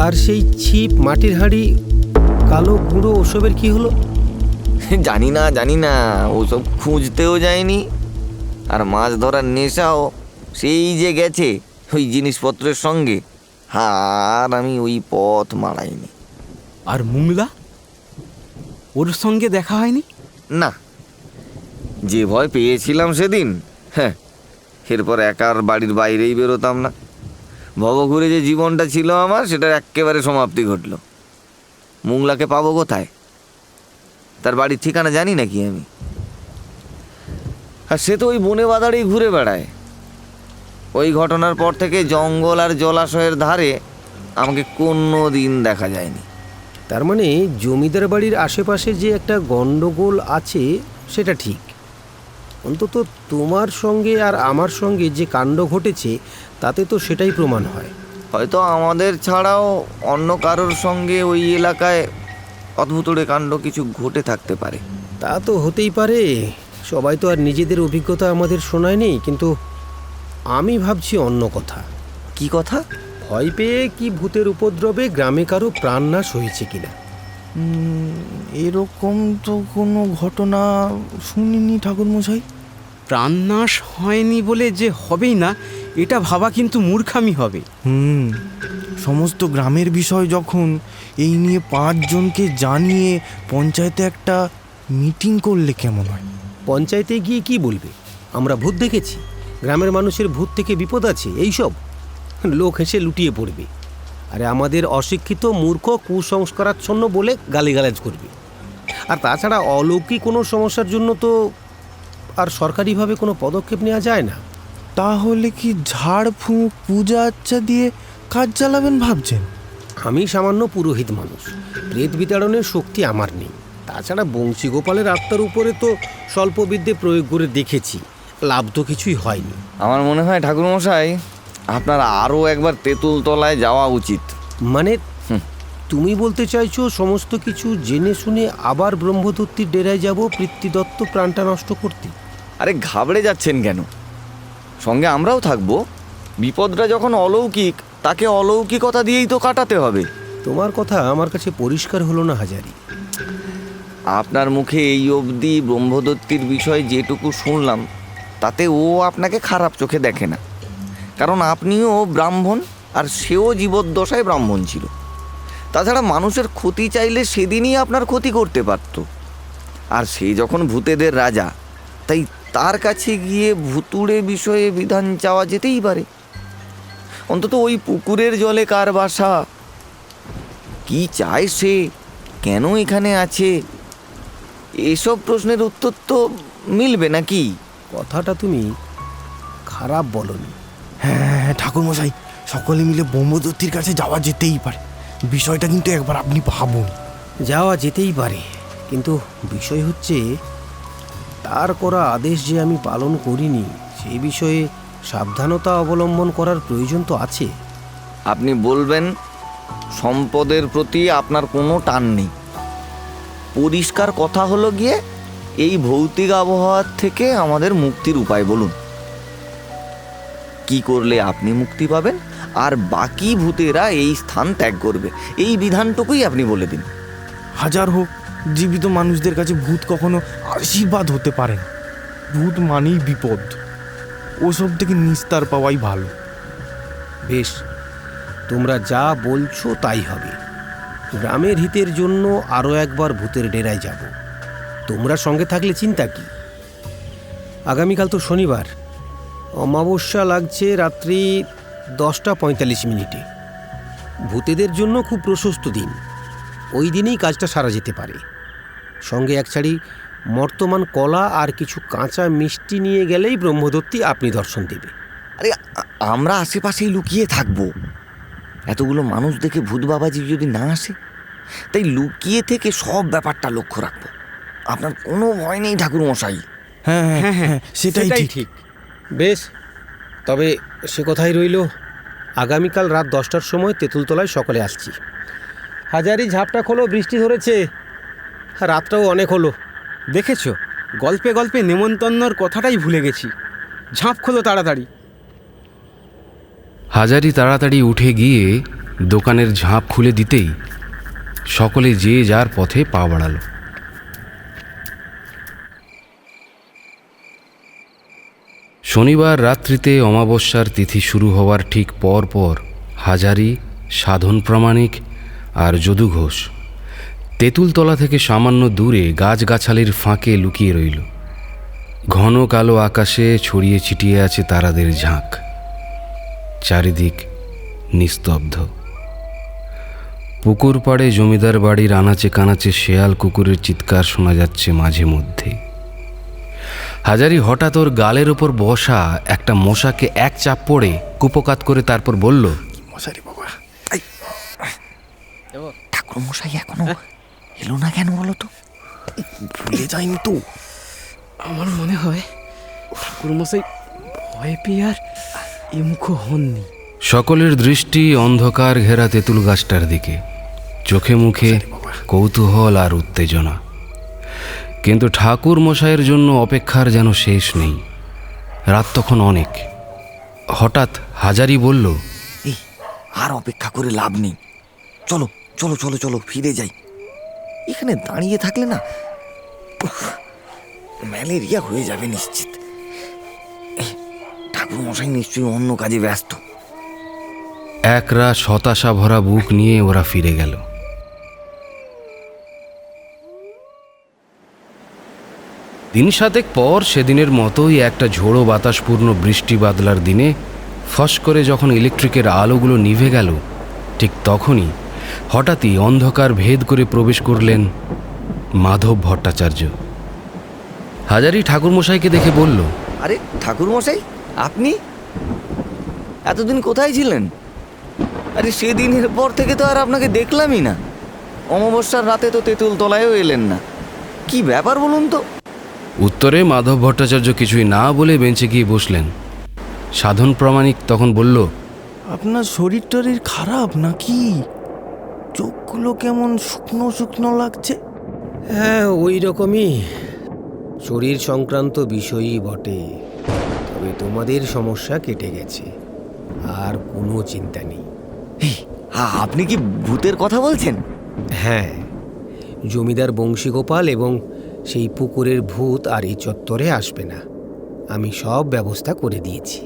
আর সেই ছিপ, মাটির হাঁড়ি, কালো গুঁড়ো ওসবের কি হলো? জানি না ওসব খুঁজতেও যায়নি। আর মাছ ধরার নেশাও সেই যে গেছে ওই জিনিসপত্রের সঙ্গে। আর আমি ওই পথ মাড়াইনি। আর মুংলা, ওর সঙ্গে দেখা হয়নি? না, যে ভয় পেয়েছিলাম সেদিন, এরপর একার বাড়ির বাইরেই বেরোতাম না। ভবঘুরে যে জীবনটা ছিল আমার, সেটার একেবারে সমাপ্তি ঘটল। মুংলাকে পাবো কোথায়? তার বাড়ির ঠিকানা জানি নাকি আমি? আর সে তো ওই বনে বাদারেই ঘুরে বেড়ায়। ওই ঘটনার পর থেকে জঙ্গল আর জলাশয়ের ধারে আমাকে কোনো দিন দেখা যায়নি। তার মানে জমিদার বাড়ির আশেপাশে যে একটা গন্ডগোল আছে সেটা ঠিক। অন্তত তোমার সঙ্গে আর আমার সঙ্গে যে কাণ্ড ঘটেছে তাতে তো সেটাই প্রমাণ হয়। হয়তো আমাদের ছাড়াও অন্য কারোর সঙ্গে ওই এলাকায় অদ্ভুতরে কাণ্ড কিছু ঘটে থাকতে পারে। তা তো হতেই পারে। সবাই তো আর নিজেদের অভিজ্ঞতা আমাদের শোনায়নি। কিন্তু আমি ভাবছি অন্য কথা। কি কথা? ভয় পেয়ে কি ভূতের উপদ্রবে গ্রামে কারো প্রাণনাশ হয়েছে কিনা। এরকম তো কোনো ঘটনা শুনিনি ঠাকুরমশাই। প্রাণনাশ হয়নি বলে যে হবেই না, এটা ভাবা কিন্তু মূর্খামি হবে। সমস্ত গ্রামের বিষয় যখন এই নিয়ে 5 জনকে জানিয়ে পঞ্চায়েতে একটা মিটিং করলে কেমন হয়? পঞ্চায়েতে গিয়ে কি বলবে? আমরা ভূত দেখেছি, গ্রামের মানুষের ভূত থেকে বিপদ আছে, এইসব লোক হেসে লুটিয়ে পড়বে। আরে আমাদের অশিক্ষিত, মূর্খ, কুসংস্কারাচ্ছন্ন বলে গালিগালাজ করবে। আর তাছাড়া অলৌকিক কোনো সমস্যার জন্য তো আর সরকারিভাবে কোনো পদক্ষেপ নেওয়া যায় না। তাহলে কি ঝাড়ফুঁক, পূজা আচ্চা দিয়ে কাজ চালাবেন ভাবছেন? আমি সামান্য পুরোহিত মানুষ, প্রেত বিতাড়নের শক্তি আমার নেই। তাছাড়া বংশীগোপালের আত্মার উপরে তো স্বল্পবিদ্যে প্রয়োগ করে দেখেছি, লাভ তো কিছুই হয়নি। আমার মনে হয় ঠাকুরমশাই, আপনার আরও একবার তেঁতুল তলায় যাওয়া উচিত। মানে তুমি বলতে চাইছো সমস্ত কিছু জেনে শুনে আবার ব্রহ্মদত্তির ডেরায় যাব পিতৃদত্ত প্রাণটা নষ্ট করতে? আরে ঘাবড়ে যাচ্ছেন কেন? সঙ্গে আমরাও থাকবো। বিপদটা যখন অলৌকিক, তাকে অলৌকিকতা দিয়েই তো কাটাতে হবে। তোমার কথা আমার কাছে পরিষ্কার হলো না হাজারি। আপনার মুখে এই অবধি ব্রহ্মদত্তির বিষয়ে যেটুকু শুনলাম, তাতে ও আপনাকে খারাপ চোখে দেখে না। কারণ আপনিও ব্রাহ্মণ, আর সেও জীবদ্দশায় ব্রাহ্মণ ছিল। তাছাড়া মানুষের ক্ষতি চাইলে সেদিনই আপনার ক্ষতি করতে পারত। আর সে যখন ভূতেদের রাজা, তাই তার কাছে গিয়ে ভুতুড়ে বিষয়ে বিধান চাওয়া যেতেই পারে। অন্তত ওই পুকুরের জলে কার বাসা, কি চায় সে, কেন এখানে আছে, এসব প্রশ্নের উত্তর তো মিলবে নাকি? কথাটা তুমি খারাপ বলনি। হ্যাঁ ঠাকুরমশাই, সকলে মিলে ব্রহ্মদত্তির কাছে যাওয়া যেতেই পারে। বিষয়টা কিন্তু একবার আপনি ভাবুন। যাওয়া যেতেই পারে, কিন্তু বিষয় হচ্ছে তার করা আদেশ যে আমি পালন করিনি, সেই বিষয়ে সাবধানতা অবলম্বন করার প্রয়োজন তো আছে। আপনি বলবেন সম্পদের প্রতি আপনার কোনো টান নেই। পরিষ্কার কথা হলো গিয়ে এই ভৌতিক আবহাওয়ার থেকে আমাদের মুক্তির উপায় বলুন। কি করলে আপনি মুক্তি পাবেন আর বাকি ভূতেরা এই স্থান ত্যাগ করবে, এই বিধানটুকুই আপনি বলে দিন। হাজার হোক, জীবিত মানুষদের কাছে ভূত কখনো আশীর্বাদ হতে পারে না। ভূত মানেই বিপদ, ওসব থেকে নিস্তার পাওয়াই ভালো। বেশ, তোমরা যা বলছো তাই হবে। গ্রামের হিতের জন্য আরও একবার ভূতের ডেরায় যাব। তোমরা সঙ্গে থাকলে চিন্তা কি। আগামীকাল তো শনিবার, অমাবস্যা লাগছে রাত্রি 10:45। ভূতেদের জন্য খুব প্রশস্ত দিন, ওই দিনেই কাজটা সারা যেতে পারে। সঙ্গে এক ছাড়ি বর্তমান কলা আর কিছু কাঁচা মিষ্টি নিয়ে গেলেই ব্রহ্মদত্তি আপনি দর্শন দেবে। আরে আমরা আশেপাশেই লুকিয়ে থাকবো। এতগুলো মানুষ দেখে ভূত বাবাজি যদি না আসে, তাই লুকিয়ে থেকে সব ব্যাপারটা লক্ষ্য রাখবো। আপনার কোনো ভয় নেই ঠাকুরমশাই। হ্যাঁ হ্যাঁ হ্যাঁ, সেটাই ঠিক। ঠিক। বেশ, তবে সে কথাই রইল। আগামীকাল রাত 10টার সময় তেঁতুলতলায় সকলে আসছি। হাজারি ঝাপটা খোলো, বৃষ্টি ধরেছে, রাতটাও অনেক হলো। দেখেছো, গল্পে গল্পে নেমন্তন্নর কথাটাই ভুলে গেছি। ঝাঁপ খোলো তাড়াতাড়ি। হাজারি তাড়াতাড়ি উঠে গিয়ে দোকানের ঝাঁপ খুলে দিতেই সকলে যে যার পথে পা বাড়াল। শনিবার রাত্রিতে অমাবস্যার তিথি শুরু হওয়ার ঠিক পর পর হাজারি, সাধন প্রামাণিক আর যদু ঘোষ তেঁতুলতলা থেকে সামান্য দূরে গাছগাছালির ফাঁকে লুকিয়ে রইল। ঘন কালো আকাশে ছড়িয়ে ছিটিয়ে আছে তারাদের ঝাঁক। চারিদিক নিস্তব্ধ। পুকুর পাড়ে জমিদার বাড়ির আনাচে কানাচে শেয়াল কুকুরের চিৎকার শোনা যাচ্ছে মাঝে মধ্যে। হাজারি হঠাৎ ওর গালের ওপর বসা একটা মশাকে এক চাপ পড়ে কুপকাত করে তারপর বলল, মশারি বাবা, ঠাকুরমশাই এখনো এলো না কেন বলো তো? ভুলে যায়নি তো? আমার মনে হয় ঠাকুরমশাই ভয় পেয়ে আর এমুখ হননি। সকলের দৃষ্টি অন্ধকার ঘেরা তেঁতুল গাছটার দিকে, চোখে মুখে কৌতূহল আর উত্তেজনা। কিন্তু ঠাকুর মশাইয়ের জন্য অপেক্ষার যেন শেষ নেই। রাত তখন অনেক। হঠাৎ হাজারি বলল, এই আর অপেক্ষা করে লাভ নেই, চলো চলো চলো চলো ফিরে যাই। এখানে দাঁড়িয়ে থাকলে না ম্যালেরিয়া হয়ে যাবে নিশ্চিত। ঠাকুরমশাই নিশ্চয়ই অন্য কাজে ব্যস্ত। একরাশ হতাশা ভরা বুক নিয়ে ওরা ফিরে গেল। দিন সাতেক পর সেদিনের মতোই একটা ঝোড়ো বাতাসপূর্ণ বৃষ্টি বাদলার দিনে ফস করে যখন ইলেকট্রিকের আলোগুলো নিভে গেল, ঠিক তখনই হঠাৎই অন্ধকার ভেদ করে প্রবেশ করলেন মাধব ভট্টাচার্য। হাজারি ঠাকুরমশাইকে দেখে বলল, আরে ঠাকুরমশাই, আপনি এতদিন কোথায় ছিলেন? আরে সেদিনের পর থেকে তো আর আপনাকে দেখলামই না। অমাবস্যার রাতে তো তেঁতুলতলায়ও এলেন না, কি ব্যাপার বলুন তো? উত্তরে মাধব ভট্টাচার্য কিছুই না বলে বেঞ্চে গিয়ে বসলেন। সাধন প্রামাণিক তখন বলল, আপনার শরীর টরীর খারাপ নাকি? চোখগুলো কেমন শুকনো শুকনো লাগছে। হ্যাঁ, ওই রকমই শরীর সংক্রান্ত বিষয়ই বটে। তবে তোমাদের সমস্যা কেটে গেছে, আর কোনো চিন্তা নেই। আপনি কি ভূতের কথা বলছেন? হ্যাঁ, জমিদার বংশীগোপাল এবং সেই পুকুরের ভূত আর এই চত্বরে আসবে না। আমি সব ব্যবস্থা করে দিয়েছি।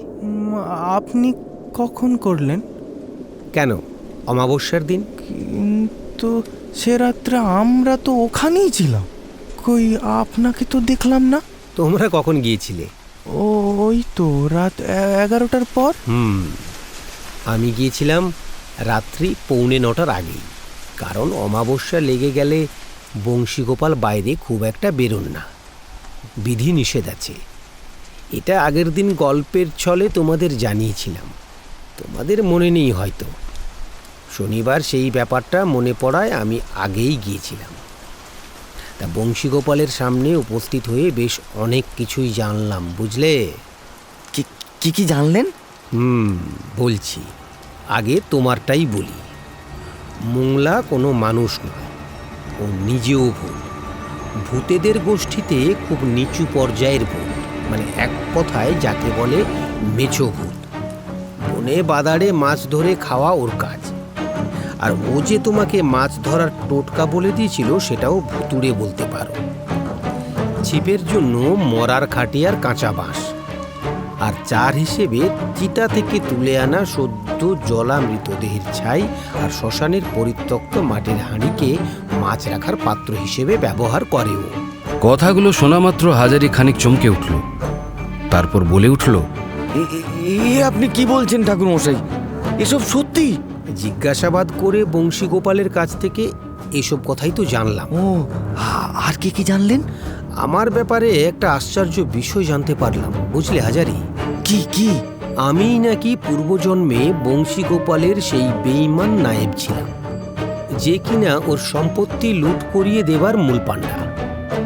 আপনি কখন করলেন? কেন, অমাবস্যার দিন। কিন্তু সে রাত্রে আমরা তো ওখানেই ছিলাম, কই আপনাকে তো দেখলাম না। তোমরা কখন গিয়েছিলে? ওই তো রাত 11টার পর। আমি গিয়েছিলাম রাত্রি 8:45 আগেই। কারণ অমাবস্যা লেগে গেলে বংশীগোপাল বাইরে খুব একটা বেরোন না, বিধি নিষেধ আছে। এটা আগের দিন গল্পের ছলে তোমাদের জানিয়েছিলাম, তোমাদের মনে নেই হয়তো। শনিবার সেই ব্যাপারটা মনে পড়ায় আমি আগেই গিয়েছিলাম। তা বংশীগোপালের সামনে উপস্থিত হয়ে বেশ অনেক কিছুই জানলাম, বুঝলে? কি কি জানলেন? বলছি, আগে তোমারটাই বলি। মোংলা কোনো মানুষ নয়, ও নিজেও ভূত। ভূতেদের গোষ্ঠীতে খুব নিচু পর্যায়ের ভূত, মানে এক কথায় যাকে বলে মেছো ভূত। বনে বাদাড়ে মাছ ধরে খাওয়া ওর কাজ। আর ও যে তোমাকে মাছ ধরার টোটকা বলে দিয়েছিল সেটাও ভুতুড়ে বলতে পারো। ছিপের জন্য মরার খাটিয়ার কাঁচা বাঁশ, আর চার হিসেবে চিতা থেকে তুলে আনা সদ্য জলা মৃতদেহের ছাই আর শ্মশানের পরিত্যক্ত মাটির হাঁড়িকে মাছ রাখার পাত্র হিসেবে ব্যবহার করে ও। কথাগুলো শোনা মাত্র হাজারি খানিক চমকে উঠল, তারপর বলে উঠল, আপনি কি বলছেন ঠাকুর মশাই? এসব সত্যি? জিজ্ঞাসাবাদ করে বংশীগোপালের কাছ থেকে এসব কথাই তো জানলাম। ও, আর কি কি জানলেন? আমার ব্যাপারে একটা আশ্চর্য বিষয় জানতে পারলাম, বুঝলে হাজারি? কি? আমি নাকি পূর্বজন্মে বংশীগোপালের সেই বেঈমান নায়েব ছিলাম, যে কিনা ওর সম্পত্তি লুট করিয়ে দেবার মূল পান্ডা।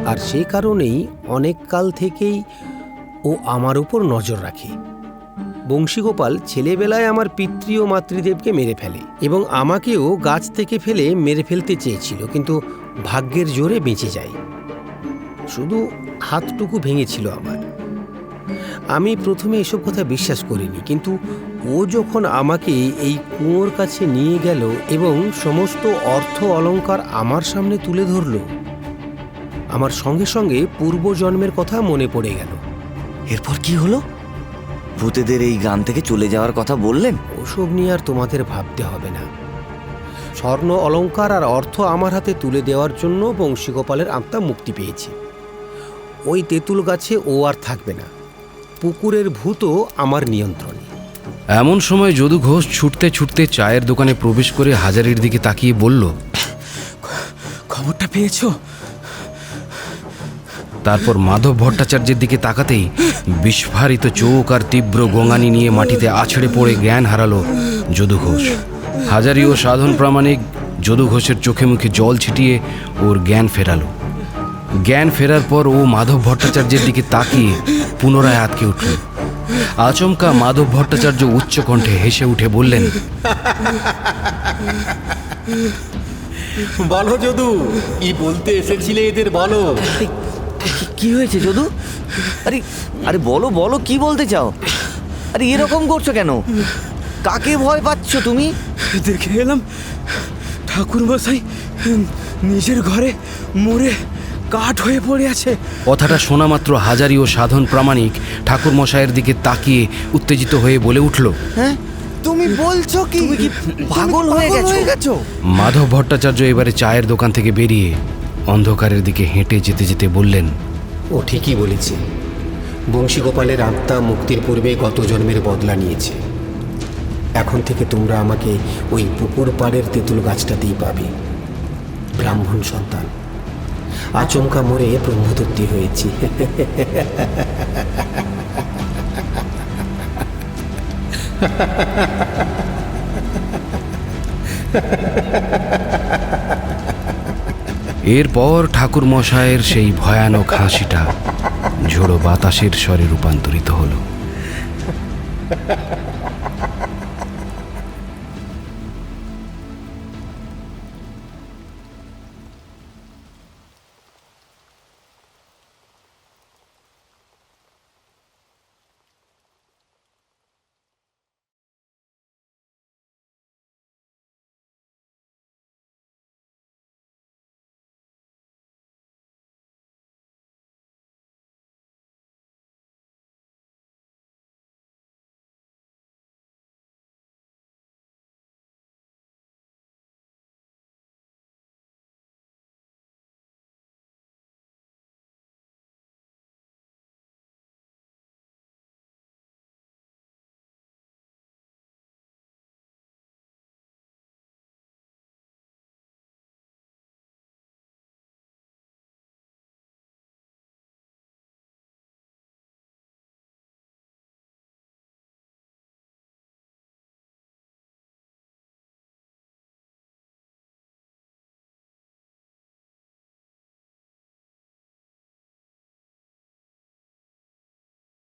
আর সে কারণেই অনেক কাল থেকেই ও আমার উপর নজর রাখে। বংশীগোপাল ছেলেবেলায় আমার পিতৃ ও মাতৃদেবকে মেরে ফেলে এবং আমাকেও গাছ থেকে ফেলে মেরে ফেলতে চেয়েছিল, কিন্তু ভাগ্যের জোরে বেঁচে যায়। শুধু হাতটুকু ভেঙেছিল আমার। আমি প্রথমে এসব কথা বিশ্বাস করিনি, কিন্তু ও যখন আমাকে এই কুয়োর কাছে নিয়ে গেল এবং সমস্ত অর্থ অলংকার আমার সামনে তুলে ধরল, আমার সঙ্গে সঙ্গে পূর্বজন্মের কথা মনে পড়ে গেল। এরপর কি হলো? ভূতেদের এই গ্রাম থেকে চলে যাওয়ার কথা বললেন? ওসব নিয়ে আর তোমাদের ভাবতে হবে না। স্বর্ণ অলংকার আর অর্থ আমার হাতে তুলে দেওয়ার জন্য বংশীগোপালের আত্মা মুক্তি পেয়েছে। ওই তেঁতুল গাছে ও আর থাকবে না। পুকুরের ভূতও আমার নিয়ন্ত্রণে। এমন সময় যদু ঘোষ ছুটতে ছুটতে চায়ের দোকানে প্রবেশ করে হাজারির দিকে তাকিয়ে বলল, খবরটা পেয়েছো? তারপর মাধব ভট্টাচার্যের দিকে তাকাতেই বিস্ফারিত চোখ আর তীব্র গোঙানি নিয়ে মাটিতে আছড়ে পড়ে জ্ঞান হারালো যদু ঘোষ। হাজারি ও সাধন প্রামাণিক যদু ঘোষের চোখে মুখে জল ছিটিয়ে ওর জ্ঞান ফেরালো। জ্ঞান ফেরার পর ও মাধব ভট্টাচার্যের দিকে তাকিয়ে পুনরায় আটকে উঠল। আচমকা মাধব ভট্টাচার্য উচ্চ কণ্ঠে হেসে উঠে বললেন, বলো যদু, কি বলতে এসেছিলে এদের বলো। কি হয়েছে যদু? আরে বলো কি বলতে চাও? আরে এরকম করছো কেন? কাকে ভয় পাচ্ছ তুমি? দেখে এলাম ঠাকুর মশাই নিজের ঘরে মরে কাঠ হয়ে পড়ে আছে। কথাটা শোনা মাত্র হাজারি ও সাধন প্রামাণিক ঠাকুর মশাইয়ের দিকে তাকিয়ে উত্তেজিত হয়ে বলে উঠল, হ্যাঁ, তুমি বলছো কি? তুমি কি পাগল হয়ে গেছো? মাধব ভট্টাচার্য এবারে চায়ের দোকান থেকে বেরিয়ে অন্ধকারের দিকে হেঁটে যেতে যেতে বললেন, ও ঠিকই বলেছে। বংশীগোপালের আত্মা মুক্তির পূর্বে গত জন্মের বদলা নিয়েছে। এখন থেকে তোমরা আমাকে ওই পুকুর পাড়ের তেঁতুল গাছটাতেই পাবে। ব্রাহ্মণ সন্তান, আচমকা মরে ব্রহ্মদত্তি হয়েছি। এরপর ঠাকুর মশায়ের সেই ভয়ানক হাসিটা ঝোড়ো বাতাসের স্বরে রূপান্তরিত হলো।